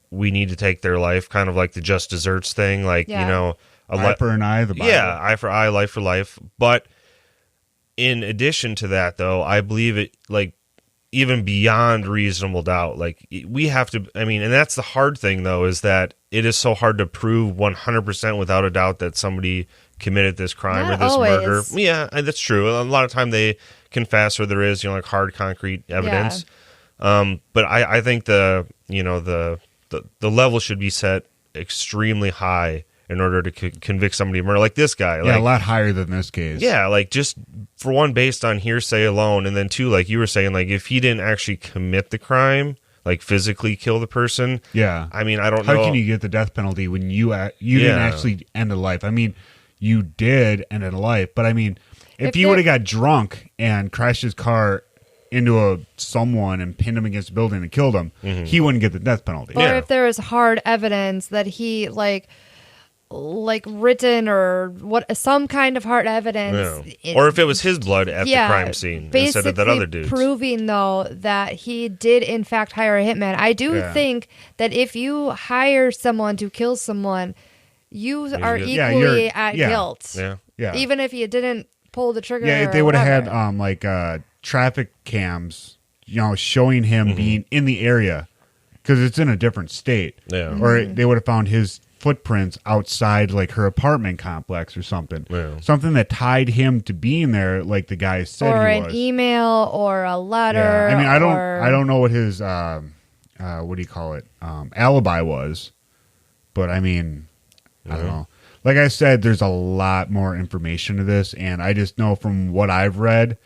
we need to take their life, kind of like the just desserts thing. Like, Yeah. you know, Eye for an eye, the Bible. yeah, eye for eye, life for life. But in addition to that, though, I believe it, like, even beyond reasonable doubt, like, we have to, I mean, and that's the hard thing, though, is that it is so hard to prove 100% without a doubt that somebody committed this crime Not or this always. murder. Yeah, and that's true. A lot of time they confess, or there is, like, hard, concrete evidence. But I think the level should be set extremely high in order to convict somebody of murder, like this guy. Yeah, Like, a lot higher than this case. yeah, like, just for one, based on hearsay alone, and then two, like you were saying, like, if he didn't actually commit the crime, like physically kill the person, Yeah. I mean, I don't know. How can you get the death penalty when you didn't actually end a life? I mean, you did end a life, but I mean, if he would have got drunk and crashed his car into someone and pinned him against a building and killed him, he wouldn't get the death penalty. Or Yeah. if there is hard evidence that he like written or some kind of hard evidence. Yeah. Or if it was his blood at the crime scene instead of that other dude's. Proving, though, that he did, in fact, hire a hitman. I do think that if you hire someone to kill someone, you are good. Yeah, equally at yeah. guilt. Yeah. Yeah. Even if you didn't pull the trigger. Yeah, if or they would have whatever. had traffic cams, showing him being in the area because it's in a different state. Yeah. Or they would have found his footprints outside like her apartment complex or something. Yeah. Something that tied him to being there, like the guy said or he an was. email or a letter. Yeah. I mean, or... I don't know what his what do you call it, alibi was, but I mean, I don't know. Like I said, there's a lot more information to this, and I just know from what I've read,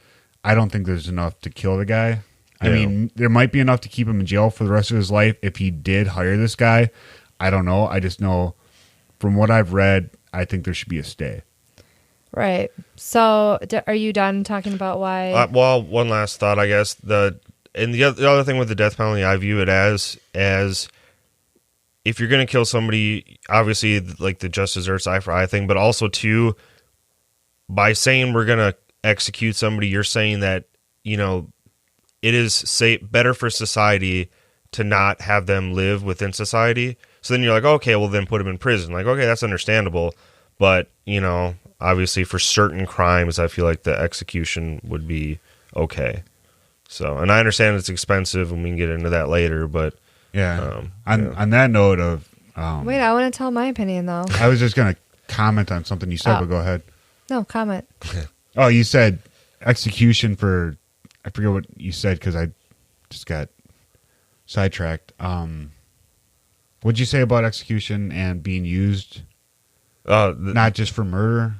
I don't think there's enough to kill the guy. I mean, there might be enough to keep him in jail for the rest of his life if he did hire this guy. I don't know. I just know from what I've read, I think there should be a stay. Right. So, are you done talking about why? Well, one last thought, I guess. The other thing with the death penalty, I view it as if you're going to kill somebody, obviously, like the just desserts eye for eye thing, but also too, by saying we're going to execute somebody, you're saying that, you know, it is better for society to not have them live within society. So then you're like, okay, well then put them in prison. Like, okay, that's understandable. But, you know, obviously for certain crimes, I feel like the execution would be okay. So, and I understand it's expensive and we can get into that later, but yeah. On that note of, wait, I want to tell my opinion though. I was just going to comment on something you said, but go ahead. No, comment. Oh, you said execution for, I forget what you said because I just got sidetracked. What'd you say about execution and being used? Not just for murder,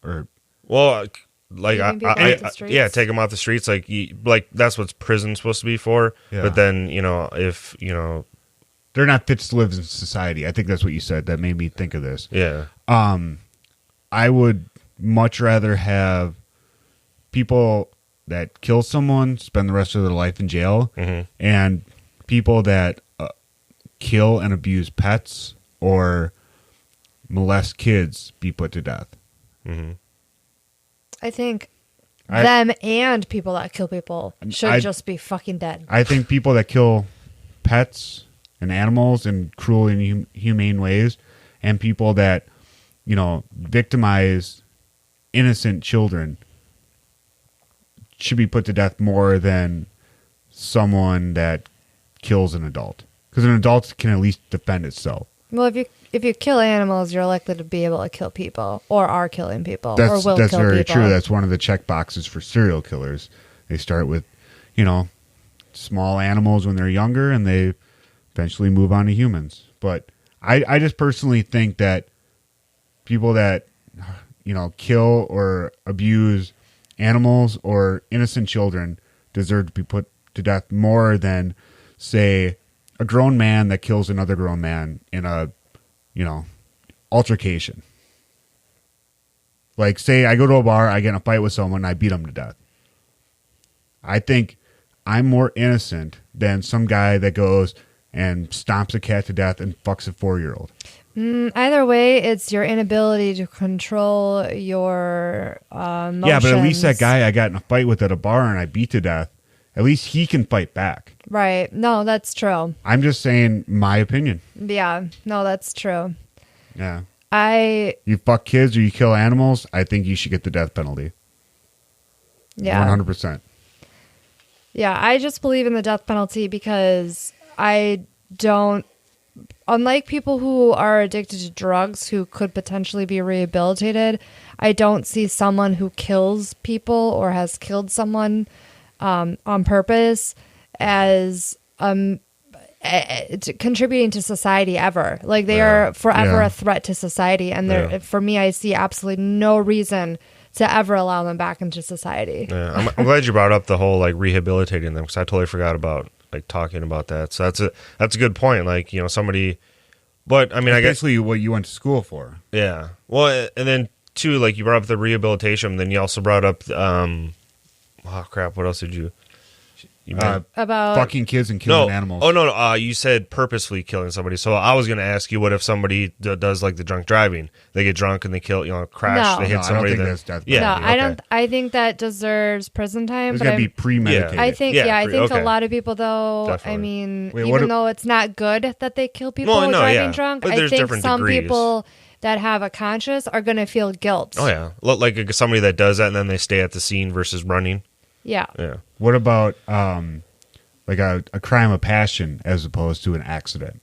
or well, like take them off the streets. Like that's what prison's supposed to be for. Yeah. But then if they're not fit to live in society. I think that's what you said. That made me think of this. Yeah. I would much rather have people that kill someone spend the rest of their life in jail, and people that kill and abuse pets or molest kids be put to death. I think them and people that kill people should just be fucking dead. I think people that kill pets and animals in cruel and inhumane ways, and people that victimize innocent children should be put to death more than someone that kills an adult. Because an adult can at least defend itself. Well, if you kill animals, you're likely to be able to kill people, or are killing people, or will kill people. That's very true. That's one of the check boxes for serial killers. They start with, small animals when they're younger, and they eventually move on to humans. But I just personally think that people that, kill or abuse animals or innocent children deserve to be put to death more than, say, a grown man that kills another grown man in a, altercation. Like, say I go to a bar, I get in a fight with someone, I beat them to death. I think I'm more innocent than some guy that goes and stomps a cat to death and fucks a 4-year-old. Either way, it's your inability to control your emotions. Yeah, but at least that guy I got in a fight with at a bar and I beat to death, at least he can fight back. Right. No, that's true. I'm just saying my opinion. Yeah. No, that's true. Yeah. You fuck kids or you kill animals, I think you should get the death penalty. Yeah. 100%. Yeah, I just believe in the death penalty because I don't, unlike people who are addicted to drugs who could potentially be rehabilitated, I don't see someone who kills people or has killed someone on purpose as contributing to society ever. Like they are forever a threat to society, and for me, I see absolutely no reason to ever allow them back into society. Yeah, I'm glad you brought up the whole like rehabilitating them, because I totally forgot about like talking about that. So that's a good point. Like somebody, but I mean, I guess basically what you went to school for. Yeah. Well, and then too, like you brought up the rehabilitation, then you also brought up oh crap! What else did you? About fucking kids and killing animals. Oh no! You said purposefully killing somebody. So I was going to ask you, what if somebody does like the drunk driving? They get drunk and they kill, crash. No. They hit somebody. I don't think that's death penalty. No, okay. I don't. I think that deserves prison time. It's got to be premeditated. I think, I think a lot of people, though. Definitely. I mean, even though it's not good that they kill people driving drunk, but I think some people that have a conscience are going to feel guilt. Oh yeah, like somebody that does that and then they stay at the scene versus running. Yeah. Yeah. What about like a crime of passion as opposed to an accident,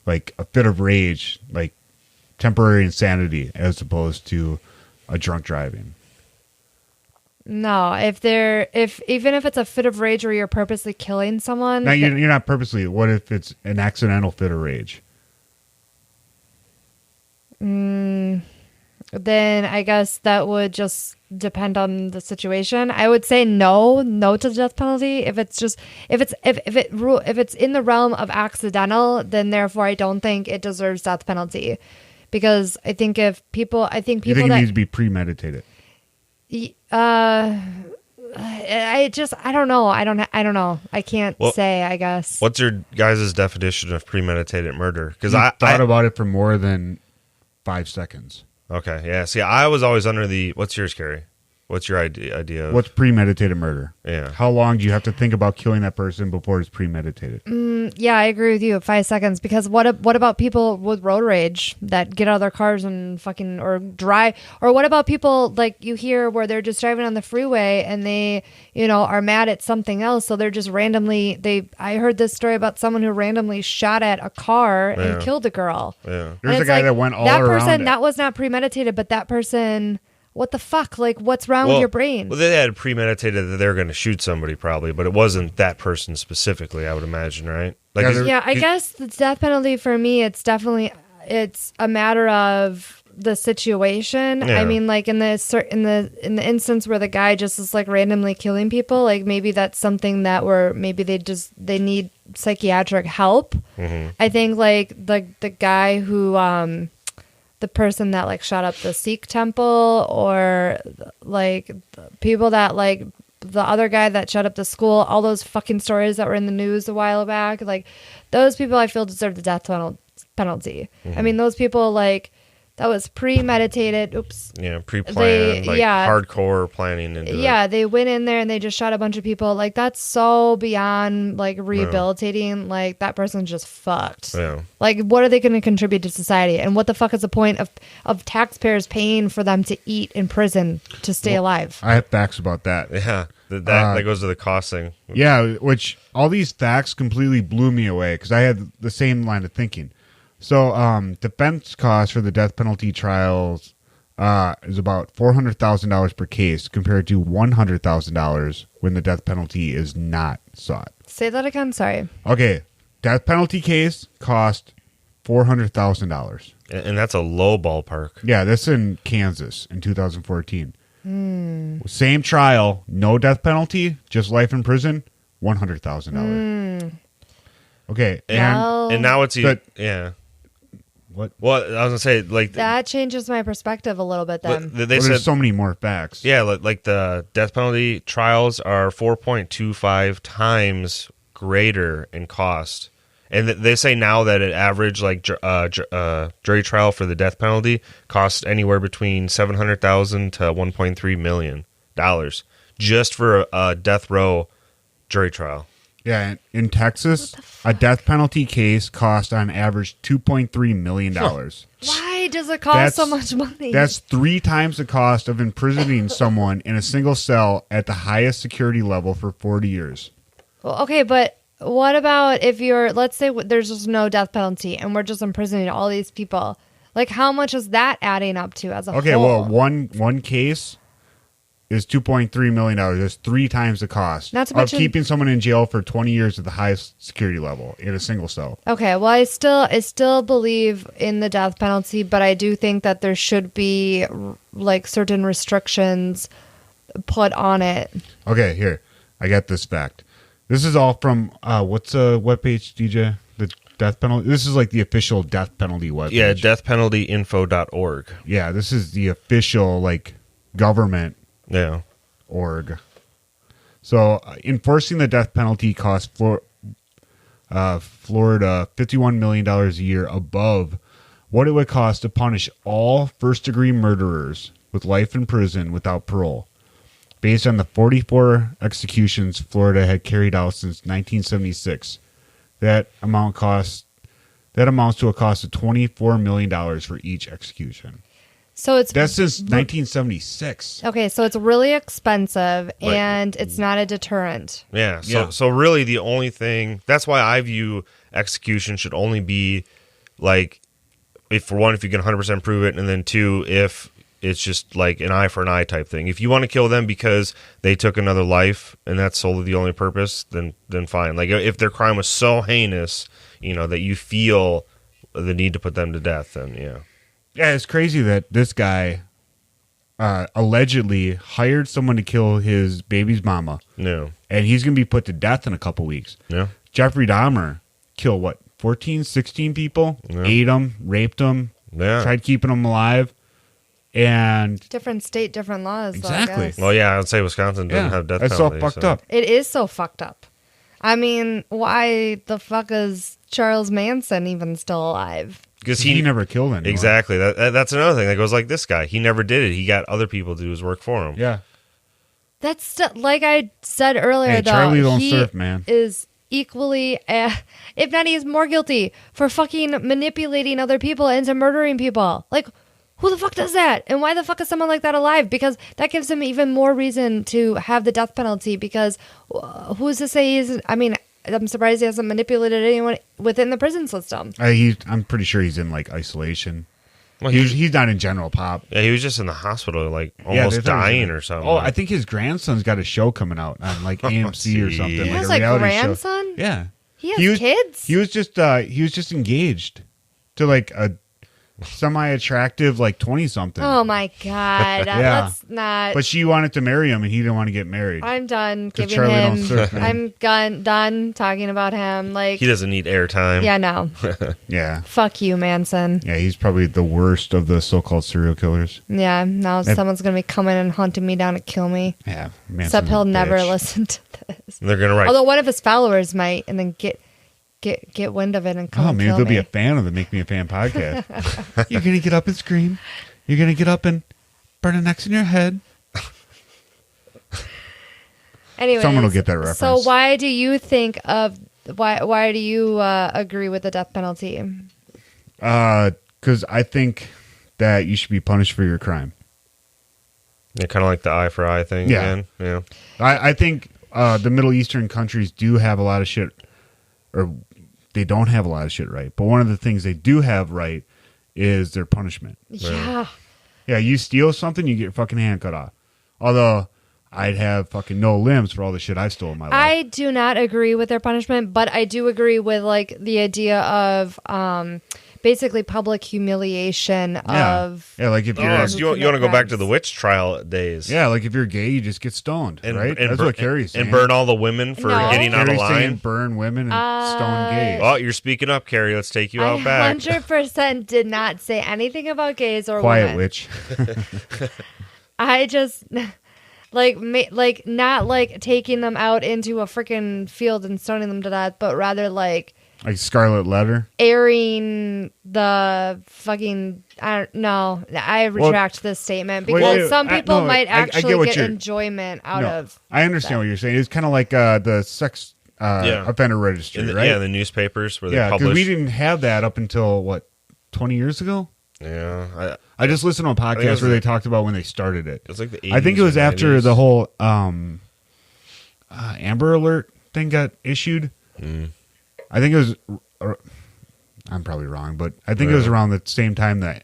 like a fit of rage, like temporary insanity as opposed to a drunk driving. No, even if it's a fit of rage where you're purposely killing someone. No, you're not purposely. What if it's an accidental fit of rage? Then I guess that would just depend on the situation. I would say no to the death penalty. If it's in the realm of accidental, then therefore I don't think it deserves death penalty, because I think people You think it needs to be premeditated? I don't know. I don't know. I can't say. I guess. What's your guys' definition of premeditated murder? Because I thought about it for more than 5 seconds. Okay, yeah. See, I was always under the. What's yours, Carrie? What's your idea of What's premeditated murder? Yeah. How long do you have to think about killing that person before it's premeditated? Yeah, I agree with you. 5 seconds. Because what about people with road rage that get out of their cars and fucking or drive? Or what about people like you hear where they're just driving on the freeway and they, are mad at something else, so they're just randomly. I heard this story about someone who randomly shot at a car and killed a girl. Yeah. There's a guy that went all around person, it. that was not premeditated, but that person. What the fuck? Like, what's wrong with your brain? Well, they had premeditated that they were going to shoot somebody probably, but it wasn't that person specifically, I would imagine, right? Like, I guess the death penalty for me, it's a matter of the situation. Yeah. I mean, like in the instance where the guy just is like randomly killing people, like maybe that's something that where maybe they need psychiatric help. Mm-hmm. I think like the guy who the person that like shot up the Sikh temple, or like people that like the other guy that shut up the school, all those fucking stories that were in the news a while back, like those people I feel deserve the death penalty. Mm-hmm. I mean, those people like that was premeditated. Oops. Yeah, pre-planned, hardcore planning into it. They went in there and they just shot a bunch of people. Like that's so beyond like rehabilitating. Like that person's just fucked. Yeah. Like what are they going to contribute to society? And what the fuck is the point of taxpayers paying for them to eat in prison to stay alive? I have facts about that. Yeah, that goes to the cost thing. Yeah, which all these facts completely blew me away because I had the same line of thinking. So, defense costs for the death penalty trials is about $400,000 per case compared to $100,000 when the death penalty is not sought. Say that again. Sorry. Okay, death penalty case cost $400,000. And that's a low ballpark. Yeah, that's in Kansas in 2014. Same trial, no death penalty, just life in prison, $100,000. Okay, And now it's but- yeah. What? Well, I was gonna say like That changes my perspective a little bit then. they Well, said there's so many more facts. yeah, like the death penalty trials are 4.25 times greater in cost, and they say now that an average like jury trial for the death penalty costs anywhere between $700,000 to $1.3 million just for a death row jury trial. Yeah, in Texas, a death penalty case costs on average $2.3 million. Why does it cost so much money? That's 3 times the cost of imprisoning someone in a single cell at the highest security level for 40 years. Well, okay, but what about if let's say there's just no death penalty and we're just imprisoning all these people? Like, how much is that adding up to as a whole? Okay, well, one case is $2.3 million. That's 3 times the cost of keeping someone in jail for 20 years at the highest security level in a single cell. Okay, well, I still believe in the death penalty, but I do think that there should be like certain restrictions put on it. Okay, here. I got this fact. This is all from what's the webpage, DJ? The death penalty. This is like the official death penalty webpage. Yeah, deathpenaltyinfo.org. Yeah, this is the official like government org. So enforcing the death penalty costs Florida $51 million a year above what it would cost to punish all first-degree murderers with life in prison without parole. Based on the 44 executions Florida had carried out since 1976, that amounts to a cost of $24 million for each execution. So it's That's since 1976. okay. So it's really expensive, Like- and it's not a deterrent. Yeah. So Yeah. so really the only thing that's why I view execution should only be like if for one if you can 100% prove it, and then two if it's just like an eye for an eye type thing. If you want to kill them because they took another life and that's solely the only purpose, then fine. Like if their crime was so heinous, that you feel the need to put them to death, then yeah. Yeah, it's crazy that this guy allegedly hired someone to kill his baby's mama, No. and he's going to be put to death in a couple weeks. Yeah. Jeffrey Dahmer killed, 14, 16 people? Yeah. Ate them, raped them, Yeah. tried keeping them alive, and... Different state, different laws. though, I Exactly. guess. Well, yeah, I'd say Wisconsin doesn't have death that's penalty. all fucked up. It is so fucked up. I mean, why the fuck is Charles Manson even still alive? Because He never killed anyone. Exactly. That's another thing that goes like this guy. He never did it. He got other people to do his work for him. Yeah. That's like I said earlier, Hey, though. Charlie don't he surf, man. is equally, if not, he's more guilty for fucking manipulating other people into murdering people. Like, who the fuck does that? And why the fuck is someone like that alive? Because that gives him even more reason to have the death penalty. Because who's to say he's? I mean, I'm surprised he hasn't manipulated anyone within the prison system. I'm pretty sure he's in, isolation. Well, He's not in general pop. Yeah, he was just in the hospital, like Yeah, almost they thought he was dying in- or something. Oh, I think his grandson's got a show coming out on AMC or something. He He has a a reality grandson? show. Yeah. He has kids? He was just engaged to a semi-attractive 20-something. Oh my god! Yeah. Let's not. But she wanted to marry him and he didn't want to get married. I'm done 'Cause giving Charlie don't him. surf, man. I'm done talking about him. Like, he doesn't need airtime. yeah, no. Yeah. Fuck you, Manson. Yeah, he's probably the worst of the so-called serial killers. Yeah, now someone's gonna be coming and hunting me down to kill me. Yeah. Manson's Except he'll a never bitch. listen to this. They're gonna write. Although one of his followers might, and then get wind of it and come. Oh, and maybe kill they'll be me. a fan of the Make Me a Fan podcast. You're going to get up and scream. You're going to get up and burn an X in your head. Anyways, Someone will get that reference. So why do you think of why do you agree with the death penalty? Because I think that you should be punished for your crime. Yeah, kind of like the eye for eye thing. Yeah. Again. Yeah. I think the Middle Eastern countries do have a lot of shit, or they don't have a lot of shit right. But one of the things they do have right is their punishment. Yeah. Yeah, you steal something, you get your fucking hand cut off. Although I'd have fucking no limbs for all the shit I've stolen in my life. I do not agree with their punishment, but I do agree with the idea of basically public humiliation of Yeah, like if you're Oh, so you want to go back to the witch trial days? yeah, like if you're gay, you just get stoned, And, right? and That's bur- what Carrie's saying. and burn all the women for No. getting out of Carrie's saying line. burn women and stone gays. Oh, you're speaking up, Carrie. Let's take you I out back. 100% did not say anything about gays or Quiet women. witch. I just not taking them out into a freaking field and stoning them to death, but rather Like Scarlet Letter. airing the fucking. I don't know. I retract this statement because some people might I actually get what get you're- enjoyment out No, of. I understand what you're saying. It's kind of like the sex Yeah. offender registry, In the, right? Yeah, the newspapers where they Yeah, because publish. we didn't have that up until 20 years ago. Yeah, I just listened to a think it was podcast where the- they talked about when they started it. it was like the 80s I think it was or after 90s. the whole Amber Alert thing got issued. I think it was. I'm probably wrong, but I think it was Yeah. around the same time that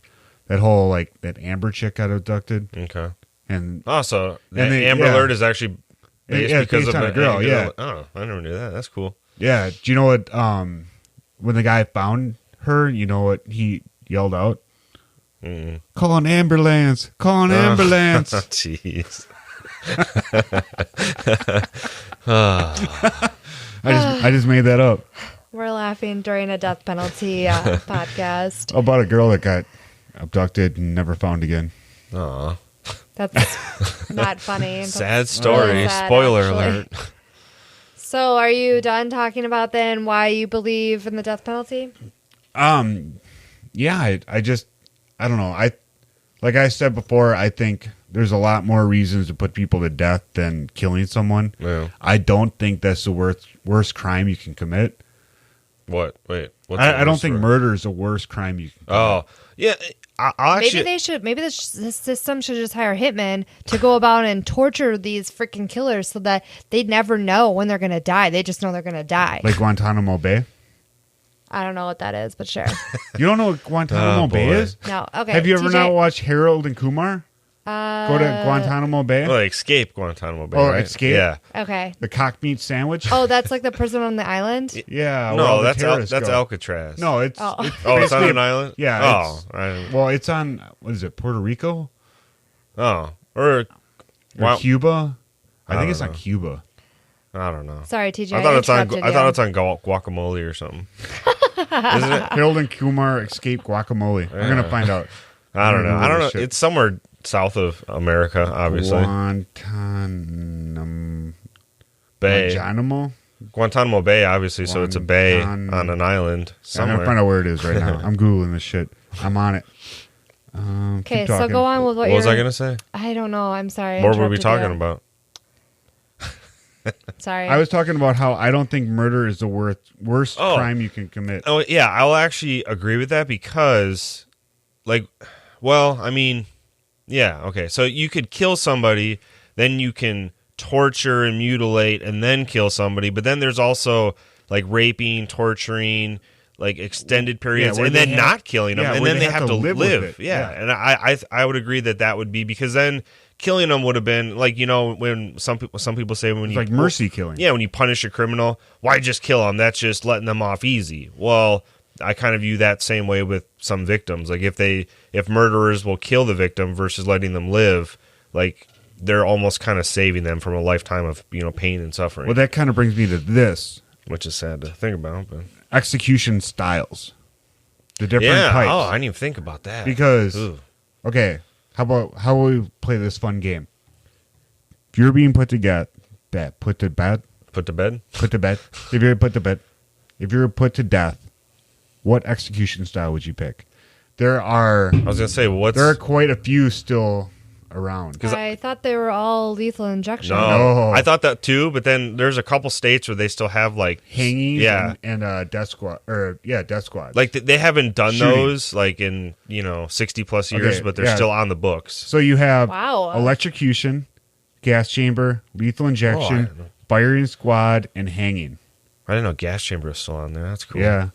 whole that Amber chick got abducted, Okay. and Oh, so the And they- Amber yeah. Alert is actually based Yeah, it's because based of on a girl, yeah. Oh, I never knew that. That's cool. yeah. Do you know what? When the guy found her, you know what he yelled out? Mm. Call an ambulance! Call an ambulance! Jeez. I just made that up We're laughing during a death penalty podcast. about a girl that got abducted and never found again. Aw. That's not funny. Sad story. really sad, Spoiler actually. alert. So, are you done talking about then why you believe in the death penalty? Yeah, I don't know. Like I said before, I think there's a lot more reasons to put people to death than killing someone. Yeah. I don't think that's the worst crime you can commit. What? Wait. What's I the don't worst think word? murder is the worst crime you can commit. Oh, yeah. I'll actually. Maybe the system should just hire hitmen to go about and torture these freaking killers so that they never know when they're gonna die. They just know they're gonna die. Like Guantanamo Bay. I don't know what that is, but sure. You don't know what Guantanamo Bay boy. is? No. Okay. Have you ever TJ? not watched Harold and Kumar? Go to Guantanamo Bay. Well, Escape Guantanamo Bay. Oh, right? Escape? Yeah. Okay. The cock meat sandwich. Oh, that's like the prison on the island. Yeah. where all No, the that's terrorists go. Alcatraz. No, it's Oh. it's Oh, it's on basically- an island. Yeah. Oh. Well, it's on what is it? Puerto Rico Or or Wow. Cuba? I I think don't it's on know. Cuba. I don't know. Sorry, TJ. I thought it's on. interrupted I thought you. it's on guacamole or something. Isn't it? Harold and Kumar escape guacamole. I'm gonna find out. I don't know. I don't know. Shit. It's somewhere south of America, obviously. Guantanamo Bay. Guantanamo Bay, obviously. So it's a bay on an island I'm gonna find somewhere. out where it is right now. I'm googling this shit. I'm on it. Okay, keep so talking. go on with What was I gonna say? I don't know. I'm sorry. I What were we interrupted talking you. about? Sorry. I was talking about how I don't think murder is the worst Oh. crime you can commit. Oh yeah, I'll actually agree with that because, well, I mean, yeah, okay. So you could kill somebody, then you can torture and mutilate, and then kill somebody. But then there's also like raping, torturing, like extended periods, where and they then have- not killing them, yeah, and where then they have to live with it. Yeah. Yeah. And I would agree that would be because then killing them would have been like when some people say when It's you like mercy killing. yeah, when you punish a criminal, why just kill them? That's just letting them off easy. Well, I kind of view that same way with some victims. Like if murderers will kill the victim versus letting them live, like they're almost kind of saving them from a lifetime of pain and suffering. Well, that kind of brings me to this: which is sad to think about. But execution styles, the different yeah, types. oh, I didn't even think about that Because Ooh. okay, how will we play this fun game? If you're being put to bed, Put to bed. if you're put to bed, if you're put to death, what execution style would you pick? There are I was gonna say there are quite a few still around. I thought they were all lethal injection. No, I thought that too, but then there's a couple states where they still have like hanging, yeah, and death squad death squad. like they haven't done Shooting. those like in 60 plus years, Okay, but they're yeah. still on the books. So you have Wow. electrocution, gas chamber, lethal Oh, I injection, didn't know. firing squad, and hanging. I didn't know gas chamber was still on there. That's cool. Yeah.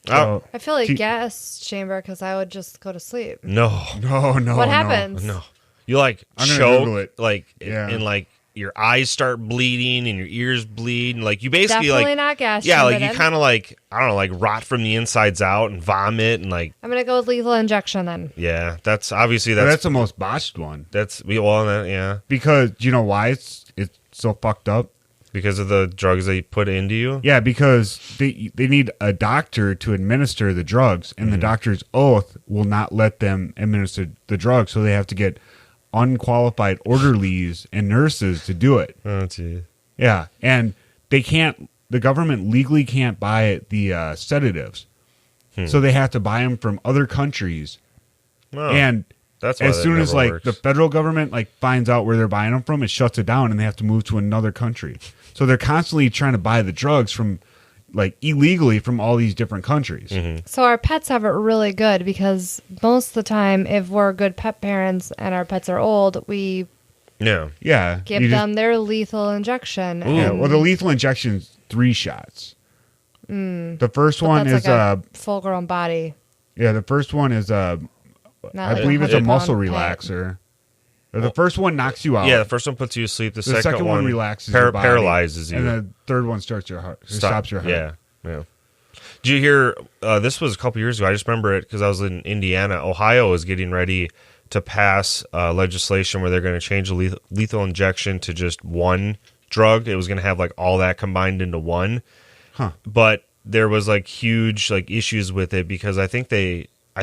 Oh, I feel like T- gas chamber because I would just go to sleep. no, No, no. What no. happens? no. You like I'm gonna Google choke, it. like Yeah. and like your eyes start bleeding and your ears bleed, and like you basically Definitely like not gas yeah, chamber. like you then. kind of like I don't know, like rot from the insides out and vomit and like I'm gonna go with lethal injection then. yeah. That's obviously But that's that's the most botched one yeah, because you know why it's so fucked up. because of the drugs they put into you. Yeah, because they need a doctor to administer the drugs, and the doctor's oath will not let them administer the drugs, so they have to get unqualified orderlies and nurses to do it. Oh, gee. Yeah, and they can't. The government legally can't buy the sedatives, so they have to buy them from other countries. Oh, And that's why as that soon as never like works. the federal government like finds out where they're buying them from, it shuts it down, and they have to move to another country. So they're constantly trying to buy the drugs from like illegally from all these different countries. So our pets have it really good because most of the time, if we're good pet parents and our pets are old, we yeah. Yeah, give you just- them their lethal injection. Ooh. Yeah, well, the lethal injection's 3 shots. The first one that's is like a full-grown body. the first one is Not I like believe it's a 100-pound muscle pet. relaxer. Or the first one knocks you out. Yeah, the first one puts you to sleep. The, the second one relaxes your body, paralyzes you. and the third one starts your heart. Stops your heart. Yeah, yeah. Did you hear? This was a couple years ago. I just remember it because I was in Indiana. Ohio is getting ready to pass legislation where they're going to change the lethal injection to just one drug. It was going to have like all that combined into one. Huh. But there was like huge like issues with it because I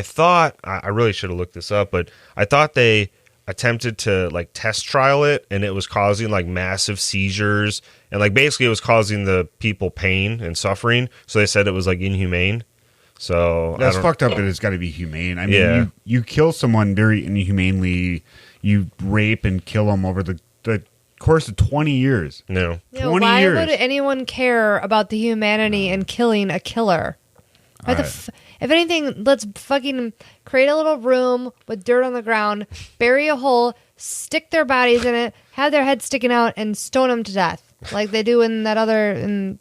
thought I really should have looked this up, but I thought they attempted to like test trial it and it was causing like massive seizures and like basically it was causing the people pain and suffering, so they said it was like inhumane. So That's fucked up that it's got to be humane. I mean, Yeah. you kill someone very inhumanely. You rape and kill them over the course of 20 years. No. Yeah, 20 why years. would anyone care about the humanity in killing a killer? Why the Alright. if anything, let's fucking create a little room with dirt on the ground, bury a hole, stick their bodies in it, have their heads sticking out, and stone them to death, like they do in that other.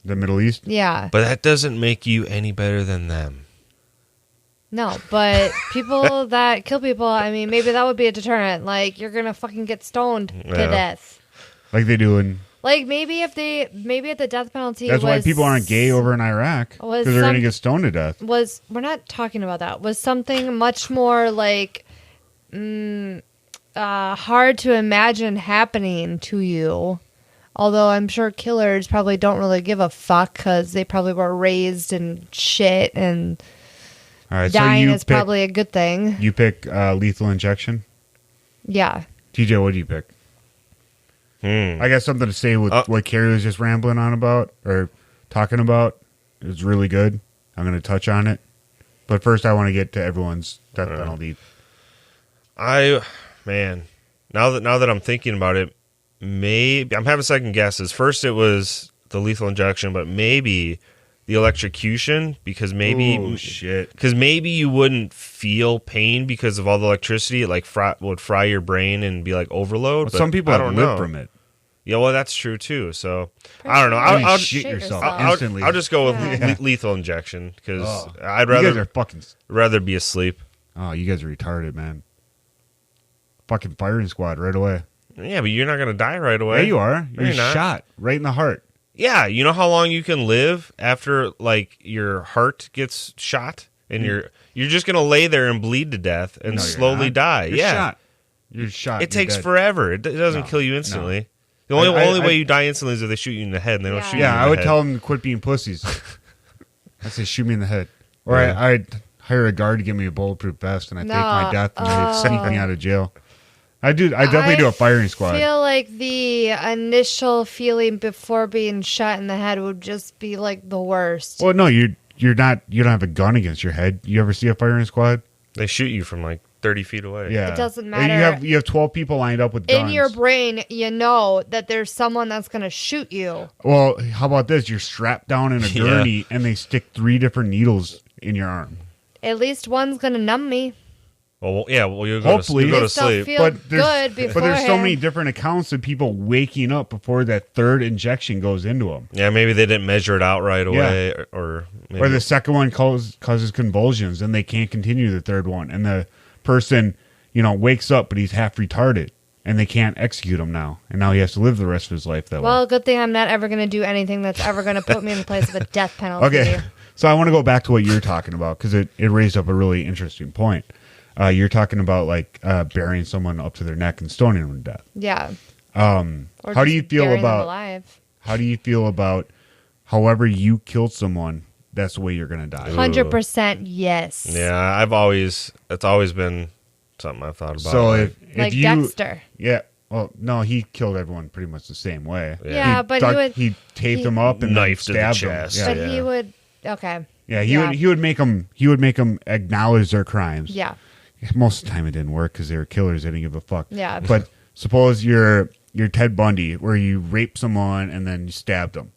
The Middle East. Yeah. But that doesn't make you any better than them. No, but people that kill people, I mean, maybe that would be a deterrent. Like, you're gonna fucking get stoned to Yeah. death. Like they do in. Like, maybe if the death penalty That's why people aren't gay over in Iraq. was Because they're going to some- get stoned to death. we're not talking about that. Was something much more like hard to imagine happening to you. Although I'm sure killers probably don't really give a fuck because they probably were raised in shit and All right, dying so is probably a good thing. You pick lethal injection. Yeah. TJ, what do you pick? I got something to say with what Carrie was just rambling on about or talking about. It's really good. I'm going to touch on it. But first, I want to get to everyone's death penalty. Now that I'm thinking about it, maybe I'm having second guesses. First, it was the lethal injection, but maybe the electrocution because maybe maybe you wouldn't feel pain because of all the electricity. It like would fry your brain and be like overload. Well, but some people I have don't lip know from it. Yeah, well, that's true too. So I don't know. I'll shit yourself I'll instantly. I'll just go with Yeah. lethal injection because I'd You guys rather are fucking. rather be asleep. Oh, you guys are retarded, man. Fucking firing squad right away. Yeah, but you're not gonna die right away. Yeah, you are. No, You're not. shot right in the heart. Yeah, you know how long you can live after like your heart gets shot, and you're just gonna lay there and bleed to death and No, you're slowly not. die. You're yeah, shot. You're shot. it You're takes dead. forever. It doesn't No, kill you instantly. no. The only I- way you die instantly is if they shoot you in the head, and they don't shoot you. Yeah, in I the would head. tell them to quit being pussies. I say, shoot me in the head. Or Yeah. I'd hire a guard to give me a bulletproof vest, and I take my No, death, and they'd sneak me out of jail. I definitely do a firing squad. I feel like the initial feeling before being shot in the head would just be like the worst. Well, no, you're not. You don't have a gun against your head. You ever see a firing squad? They shoot you from like 30 feet away. Yeah, It doesn't And matter. You have 12 people lined up with guns. In your brain, you know that there's someone that's going to shoot you. Well, how about this? You're strapped down in a Yeah. gurney, and they stick 3 different needles in your arm. At least one's going to numb me. Well, yeah. Well, you Hopefully. go to They still sleep. feel good But there's so beforehand. many different accounts of people waking up before that third injection goes into them. Yeah, maybe they didn't measure it out right away, or maybe Or the second one causes convulsions, and they can't continue the third one. And the person, wakes up, but he's half retarded, and they can't execute him now. And now he has to live the rest of his life that way. Well, good thing I'm not ever going to do anything that's ever going to put me in the place of a death penalty. Okay, so I want to go back to what you're talking about because it raised up a really interesting point. You're talking about like burying someone up to their neck and stoning them to death. Yeah. Or How do you just feel burying them about alive. how do you feel about however you killed someone? That's the way you're gonna die. 100% yes. Yeah, it's always been something I've thought about. So if Like you, Dexter. yeah, well, no, he killed everyone pretty much the same way. Yeah, but he taped them up and Knifed to the stabbed chest. them. But he would, okay. Yeah, he would make them acknowledge their crimes. Yeah. Most of the time it didn't work because they were killers. They didn't give a fuck. Yeah. But suppose you're Ted Bundy, where you rape someone and then you stabbed them.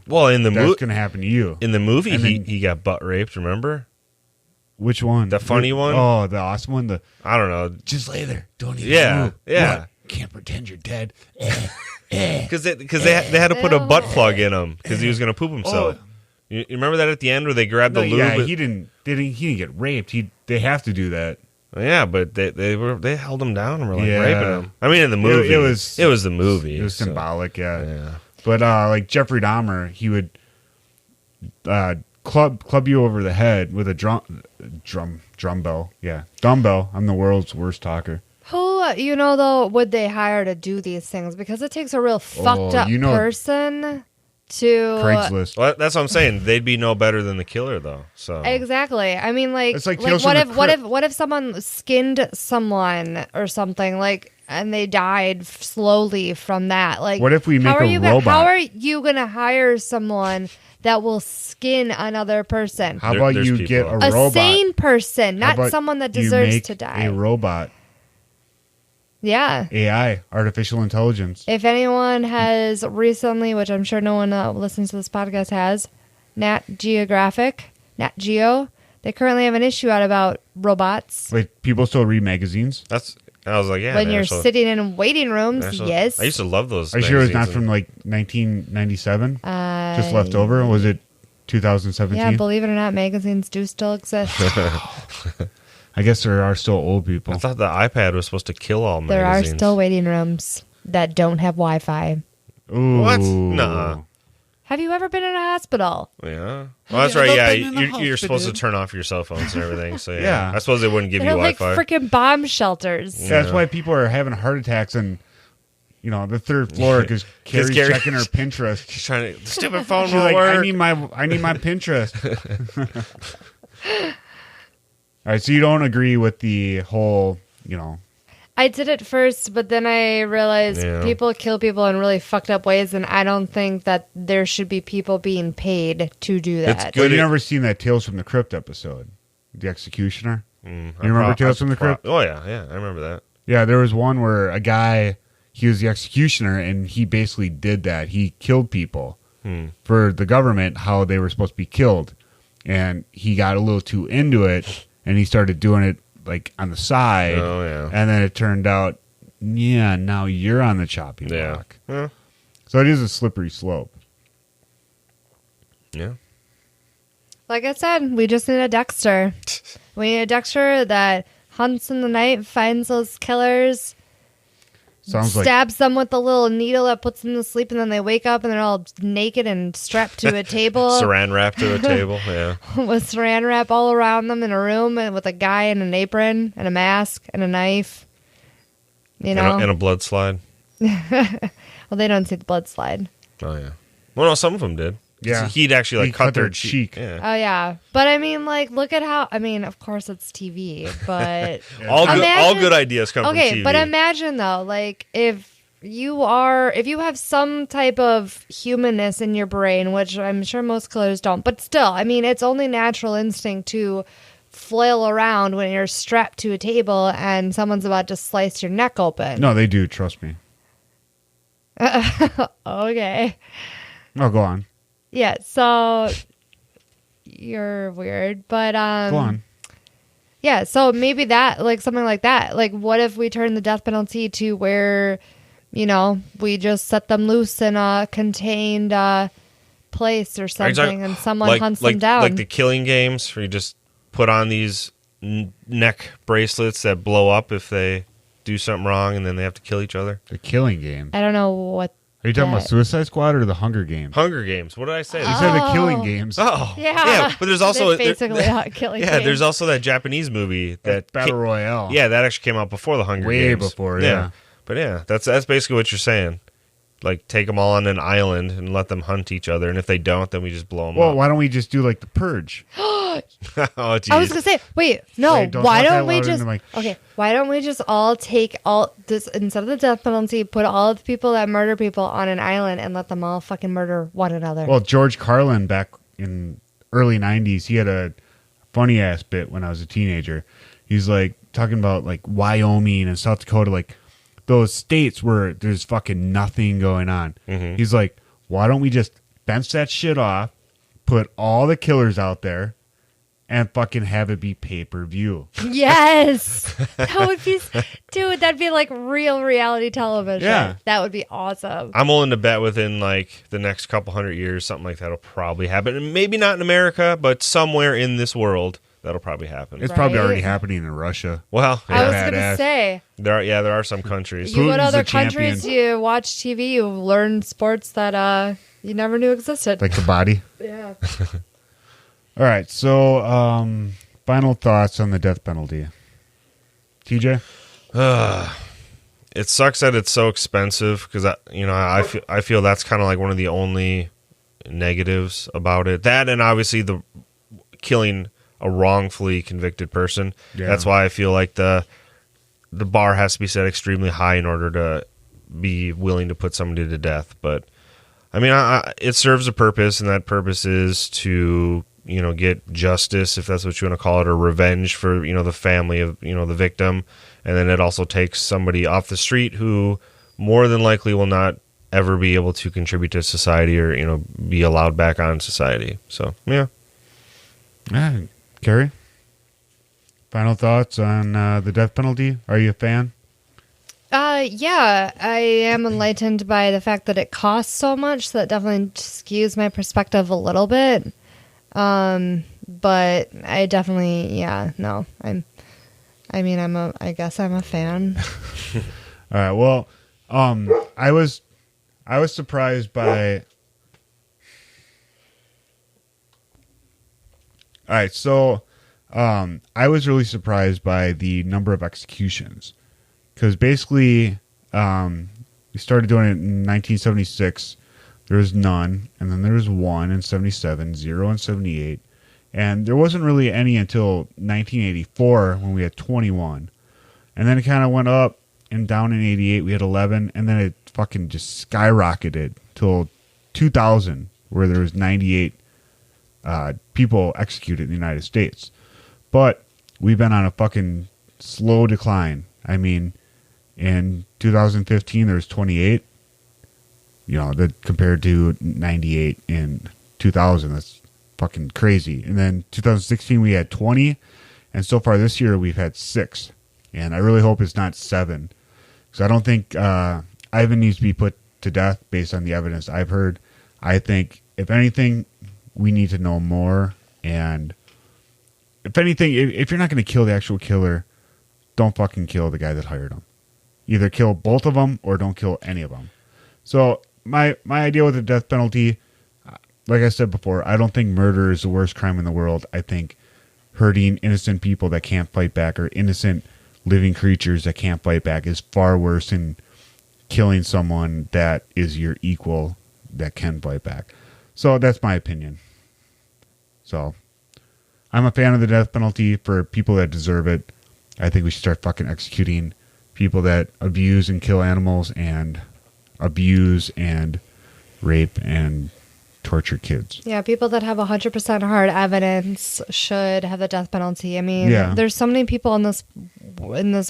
well, in the That's movie, going to happen to you. in the movie, And then- he got butt raped. Remember? Which one? The funny one? Oh, the awesome one. I don't know, Just lay there. Don't even Yeah, move. yeah. What? Can't pretend you're dead. because they had to put a butt plug in him because he was going to poop himself. Oh. You remember that at the end where they grabbed No, the lube? yeah, he didn't get raped. They have to do that. Yeah, but they held him down and were like Yeah. raping him. I mean, in the movie, It was the movie. It was so- symbolic, yeah. Yeah. But like Jeffrey Dahmer, he would club you over the head with a dumbbell. Yeah, dumbbell. I'm the world's worst talker. Who, though, would they hire to do these things? Because it takes a real fucked up person to... Craigslist. Well, that's what I'm saying. They'd be no better than the killer, though. So Exactly. I mean, like, It's like like Tales what from if the what Crypt. if what if someone skinned someone or something, like, and they died slowly from that? Like, What if we make how are a you robot? How are you gonna hire someone that will skin another person? How about there's you people get out a A robot? sane person, How not about someone that you deserves make to die. A robot, Yeah. AI, artificial intelligence. If anyone has recently, which I'm sure no one listens to this podcast has, Nat Nat Geo. They currently have an issue out about robots. Wait, people still read magazines? I was like, yeah. When you're National- sitting in waiting rooms, National- yes. I used to love those. Are you sure it's not magazines. from like 1997? Just left over? Or was it 2017? Yeah, believe it or not, magazines do still exist. I guess there are still old people. I thought the iPad was supposed to kill all There are magazines. still waiting rooms that don't have Wi-Fi. Ooh. What? Nah. Have you ever been in a hospital? Yeah. Well, that's right. I've Yeah, been in the you're supposed to hospital. turn off your cell phones and everything. So yeah, Yeah. I suppose they wouldn't give They're you like Wi-Fi. freaking bomb shelters. That's why people are having heart attacks and, the third floor because Carrie's Carrie- checking her Pinterest. She's trying to. The stupid phone She's won't like, work. I need my Pinterest. All right, so you don't agree with the whole, I did it first, but then I realized Yeah. people kill people in really fucked up ways, and I don't think that there should be people being paid to do It's that. good. Well, you never seen that Tales from the Crypt episode, the executioner. You remember Tales from the Crypt? Oh yeah, I remember that. Yeah, there was one where a guy, he was the executioner, and he basically did that. He killed people for the government, how they were supposed to be killed, and he got a little too into it, and he started doing it like on the side. Oh yeah. And then it turned out, yeah, now you're on the chopping Yeah. block. Yeah. So it is a slippery slope. Yeah. Like I said, we just need a Dexter. We need a Dexter that hunts in the night, finds those killers, Sounds like stabs them with the little needle that puts them to sleep, and then they wake up and they're all naked and strapped to a table Saran wrap to a table. Yeah. with saran wrap all around them in a room and with a guy in an apron and a mask and a knife. You know? And a blood slide. Well, they don't see the blood slide. Oh yeah. Well, no, some of them did. Yeah. He'd actually He cut their cheek. Yeah. Oh, yeah. But I mean, like, look at how, of course it's TV, but. All Imagine- good ideas come from Okay, TV. but imagine though, like if you have some type of humanness in your brain, which I'm sure most killers don't, but still, it's only natural instinct to flail around when you're strapped to a table and someone's about to slice your neck open. no, they do. Trust me. Okay. Oh, go on. Yeah, so you're weird, but Go on. yeah, so maybe that, like something like that. Like, what if we turn the death penalty to where, we just set them loose in a contained place or Are you talking- something, and someone hunts them down? Like the killing games, where you just put on these neck bracelets that blow up if they do something wrong, and then they have to kill each other. The Killing Game. I don't know what. Are you talking about that- Suicide Squad or the Hunger Games? Hunger Games. What did I say? You said the Killing Games. Oh, Yeah. But there's also That's basically killing. yeah. games. There's also that Japanese movie that Battle Royale. Yeah, that actually came out before the Hunger Way Games. before, yeah. But yeah, that's basically what you're saying. Like, take them all on an island and let them hunt each other, and if they don't, then we just blow them Well, up. why don't we just do like the Purge? Oh, geez. I was gonna say, wait, no. Wait, don't why talk that don't we loud just? into my- Okay, why don't we just all take all this instead of the death penalty? Put all of the people that murder people on an island and let them all fucking murder one another. Well, George Carlin back in early 90s, he had a funny ass bit when I was a teenager. He's like talking about like Wyoming and South Dakota, like those states where there's fucking nothing going on. Mhm. He's like, why don't we just fence that shit off, put all the killers out there, and fucking have it be pay-per-view? Yes, that would be, dude. That'd be like real reality television. Yeah. That would be awesome. I'm willing to bet within like the next couple hundred years, something like that'll probably happen. And maybe not in America, but somewhere in this world, that'll probably happen. It's probably Right? already happening in Russia. Well, I was yeah, gonna Badass. say, there are some countries. you go to Putin's other the champion. countries, you watch TV, you learn sports that you never knew existed. Like the body. Yeah. All right, so final thoughts on the death penalty. TJ? It sucks that it's so expensive because I feel that's kind of like one of the only negatives about it. That and obviously the killing a wrongfully convicted person. Yeah. That's why I feel like the bar has to be set extremely high in order to be willing to put somebody to death. But I mean, it serves a purpose, and that purpose is to get justice, if that's what you want to call it, or revenge for the family of the victim. And then it also takes somebody off the street who more than likely will not ever be able to contribute to society or be allowed back on society. So yeah. Carrie? Final thoughts on the death penalty? Are you a fan? Yeah, I am enlightened by the fact that it costs so much. So that definitely skews my perspective a little bit. But I definitely, no, I guess I'm a fan. All right. Well, I was surprised by. All right, so I was really surprised by the number of executions, because basically we started doing it in 1976. There was none, and then there was one in 77, 0 in 78, and there wasn't really any until 1984 when we had 21, and then it kind of went up and down in 88. We had 11, and then it fucking just skyrocketed till 2000, where there was 98 people executed in the United States. But we've been on a fucking slow decline. I mean, in 2015 there was 28. You know, that compared to 98 in 2000, that's fucking crazy. And then 2016 we had 20, and so far this year we've had 6. And I really hope it's not 7, because I don't think Ivan needs to be put to death based on the evidence I've heard. I think, if anything, we need to know more. And if anything, if you're not going to kill the actual killer, don't fucking kill the guy that hired him. Either kill both of them or don't kill any of them. So my idea with the death penalty, like I said before, I don't think murder is the worst crime in the world. I think hurting innocent people that can't fight back, or innocent living creatures that can't fight back, is far worse than killing someone that is your equal that can fight back. So that's my opinion. So I'm a fan of the death penalty for people that deserve it. I think we should start fucking executing people that abuse and kill animals, and abuse and rape and torture kids. Yeah, people that have 100% hard evidence should have the death penalty. I mean, there's so many people in this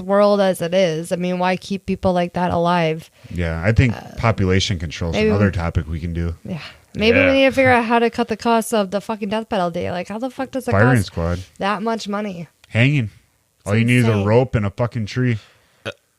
world as it is. I mean, why keep people like that alive? Yeah, I think population control is another topic we can do. Yeah. Maybe we need to figure out how to cut the cost of the fucking death penalty. Like, how the fuck does it Firing cost squad. that much money? Hanging. All you need is a rope and a fucking tree.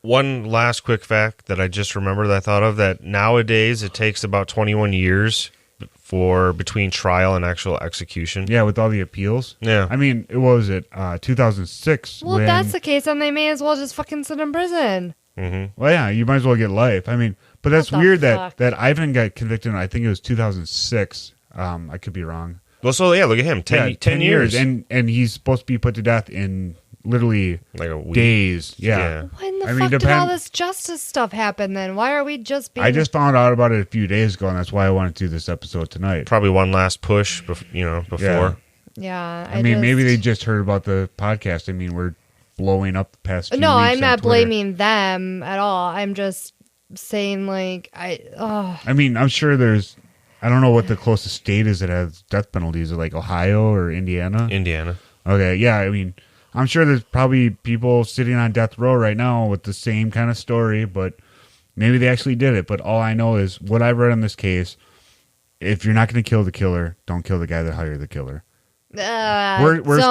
One last quick fact that I just remembered that I thought of, that nowadays it takes about 21 years for between trial and actual execution. Yeah, with all the appeals. Yeah. I mean, what was it? 2006. Well, if that's the case, then they may as well just fucking sit in prison. Mm-hmm. Well, yeah, you might as well get life. I mean, but that's weird that Ivan got convicted in, I think it was 2006. I could be wrong. Well, so yeah, look at him. 10 years. And he's supposed to be put to death in literally like a week. Days. Yeah. When the fuck did all this justice stuff happen then? Why are we just being... I just found out about it a few days ago, and that's why I wanted to do this episode tonight. Probably one last push, before. Yeah. I mean, maybe they just heard about the podcast. I mean, we're blowing up the past few No, weeks I'm not on Twitter. blaming them at all. I'm just saying, like, I mean, I'm sure there's... I don't know what the closest state is that has death penalties. Is it like Ohio or Indiana? Indiana. Okay, yeah, I mean... I'm sure there's probably people sitting on death row right now with the same kind of story, but maybe they actually did it. But all I know is what I've read in this case, if you're not going to kill the killer, don't kill the guy that hired the killer. Worst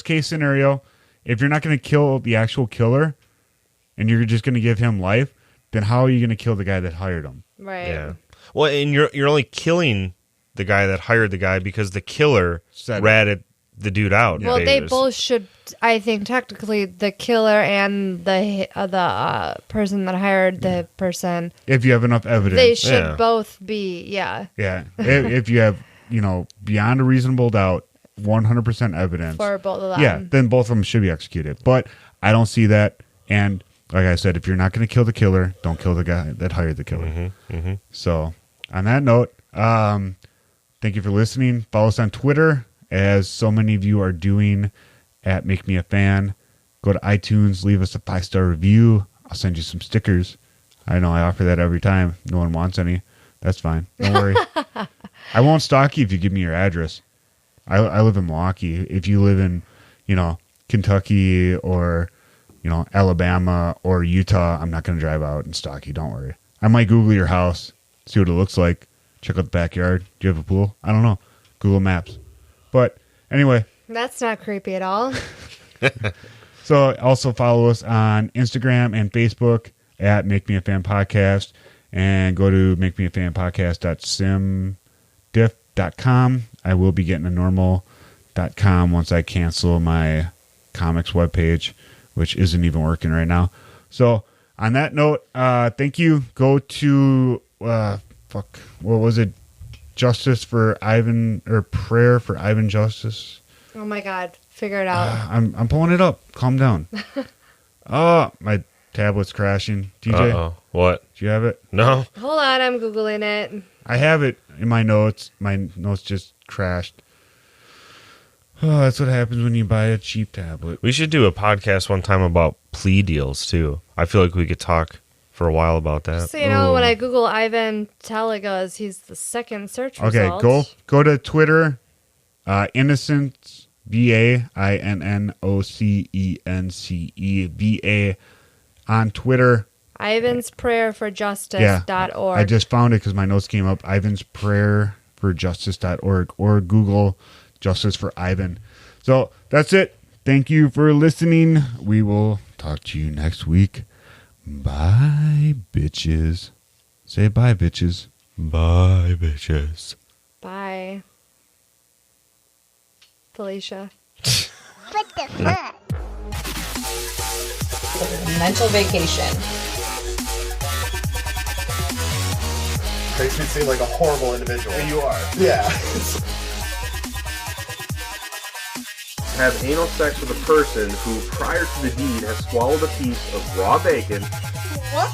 case scenario, if you're not going to kill the actual killer and you're just going to give him life, then how are you going to kill the guy that hired him? Right. Yeah. Well, and you're only killing the guy that hired the guy because the killer ratted the dude out. Well, they both should. I think technically, the killer and the person that hired the person. If you have enough evidence, they should both be. Yeah. Yeah. if you have, beyond a reasonable doubt, 100% evidence for both of them. Yeah, then both of them should be executed. But I don't see that. And like I said, if you're not going to kill the killer, don't kill the guy that hired the killer. Mm-hmm, mm-hmm. So on that note, thank you for listening. Follow us on Twitter, as so many of you are doing, at Make Me a Fan. Go to iTunes, leave us a 5-star review. I'll send you some stickers. I know I offer that every time. No one wants any. That's fine. Don't worry. I won't stalk you if you give me your address. I live in Milwaukee. If you live in, Kentucky or, Alabama or Utah, I'm not going to drive out and stalk you. Don't worry. I might Google your house, see what it looks like, check out the backyard. Do you have a pool? I don't know. Google Maps. But Anyway, That's not creepy at all. so also follow us on Instagram and Facebook at Make Me a Fan Podcast, and go to makemeafanpodcast.simdiff.com. I will be getting a normal.com once I cancel my comics webpage, which isn't even working right now. So on that note, thank you. Go to what was it? Justice for Ivan, or Prayer for Ivan Justice. Oh my God. Figure it out. I'm pulling it up. Calm down. Oh, my tablet's crashing. DJ, Uh-oh. What? do you have it? No? Hold on. I'm Googling it. I have it in my notes. My notes just crashed. Oh, that's what happens when you buy a cheap tablet. We should do a podcast one time about plea deals, too. I feel like we could talk for a while about that. So, you know, when I Google Ivan Teleguz, he's the second search result. Okay, go to Twitter. Innocence, VAINNOCENCEVA on Twitter. Ivan's Prayer for Justice.org. I just found it because my notes came up. Ivan's Prayer for Justice.org, or Google Justice for Ivan. So that's it. Thank you for listening. We will talk to you next week. Bye, bitches. Say bye, bitches. Bye, bitches. Bye. Felicia. What the fuck? Mental vacation. Makes me seem like a horrible individual. And you are. Yeah. Have anal sex with a person who, prior to the deed, has swallowed a piece of raw bacon. What?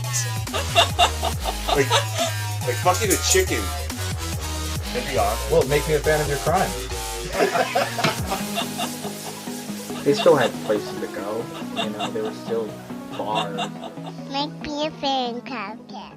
Like fucking a chicken. That'd be awesome. Well, make me a fan of your crime. They still had places to go. You know, there were still bars. Make me a fan, Comcast.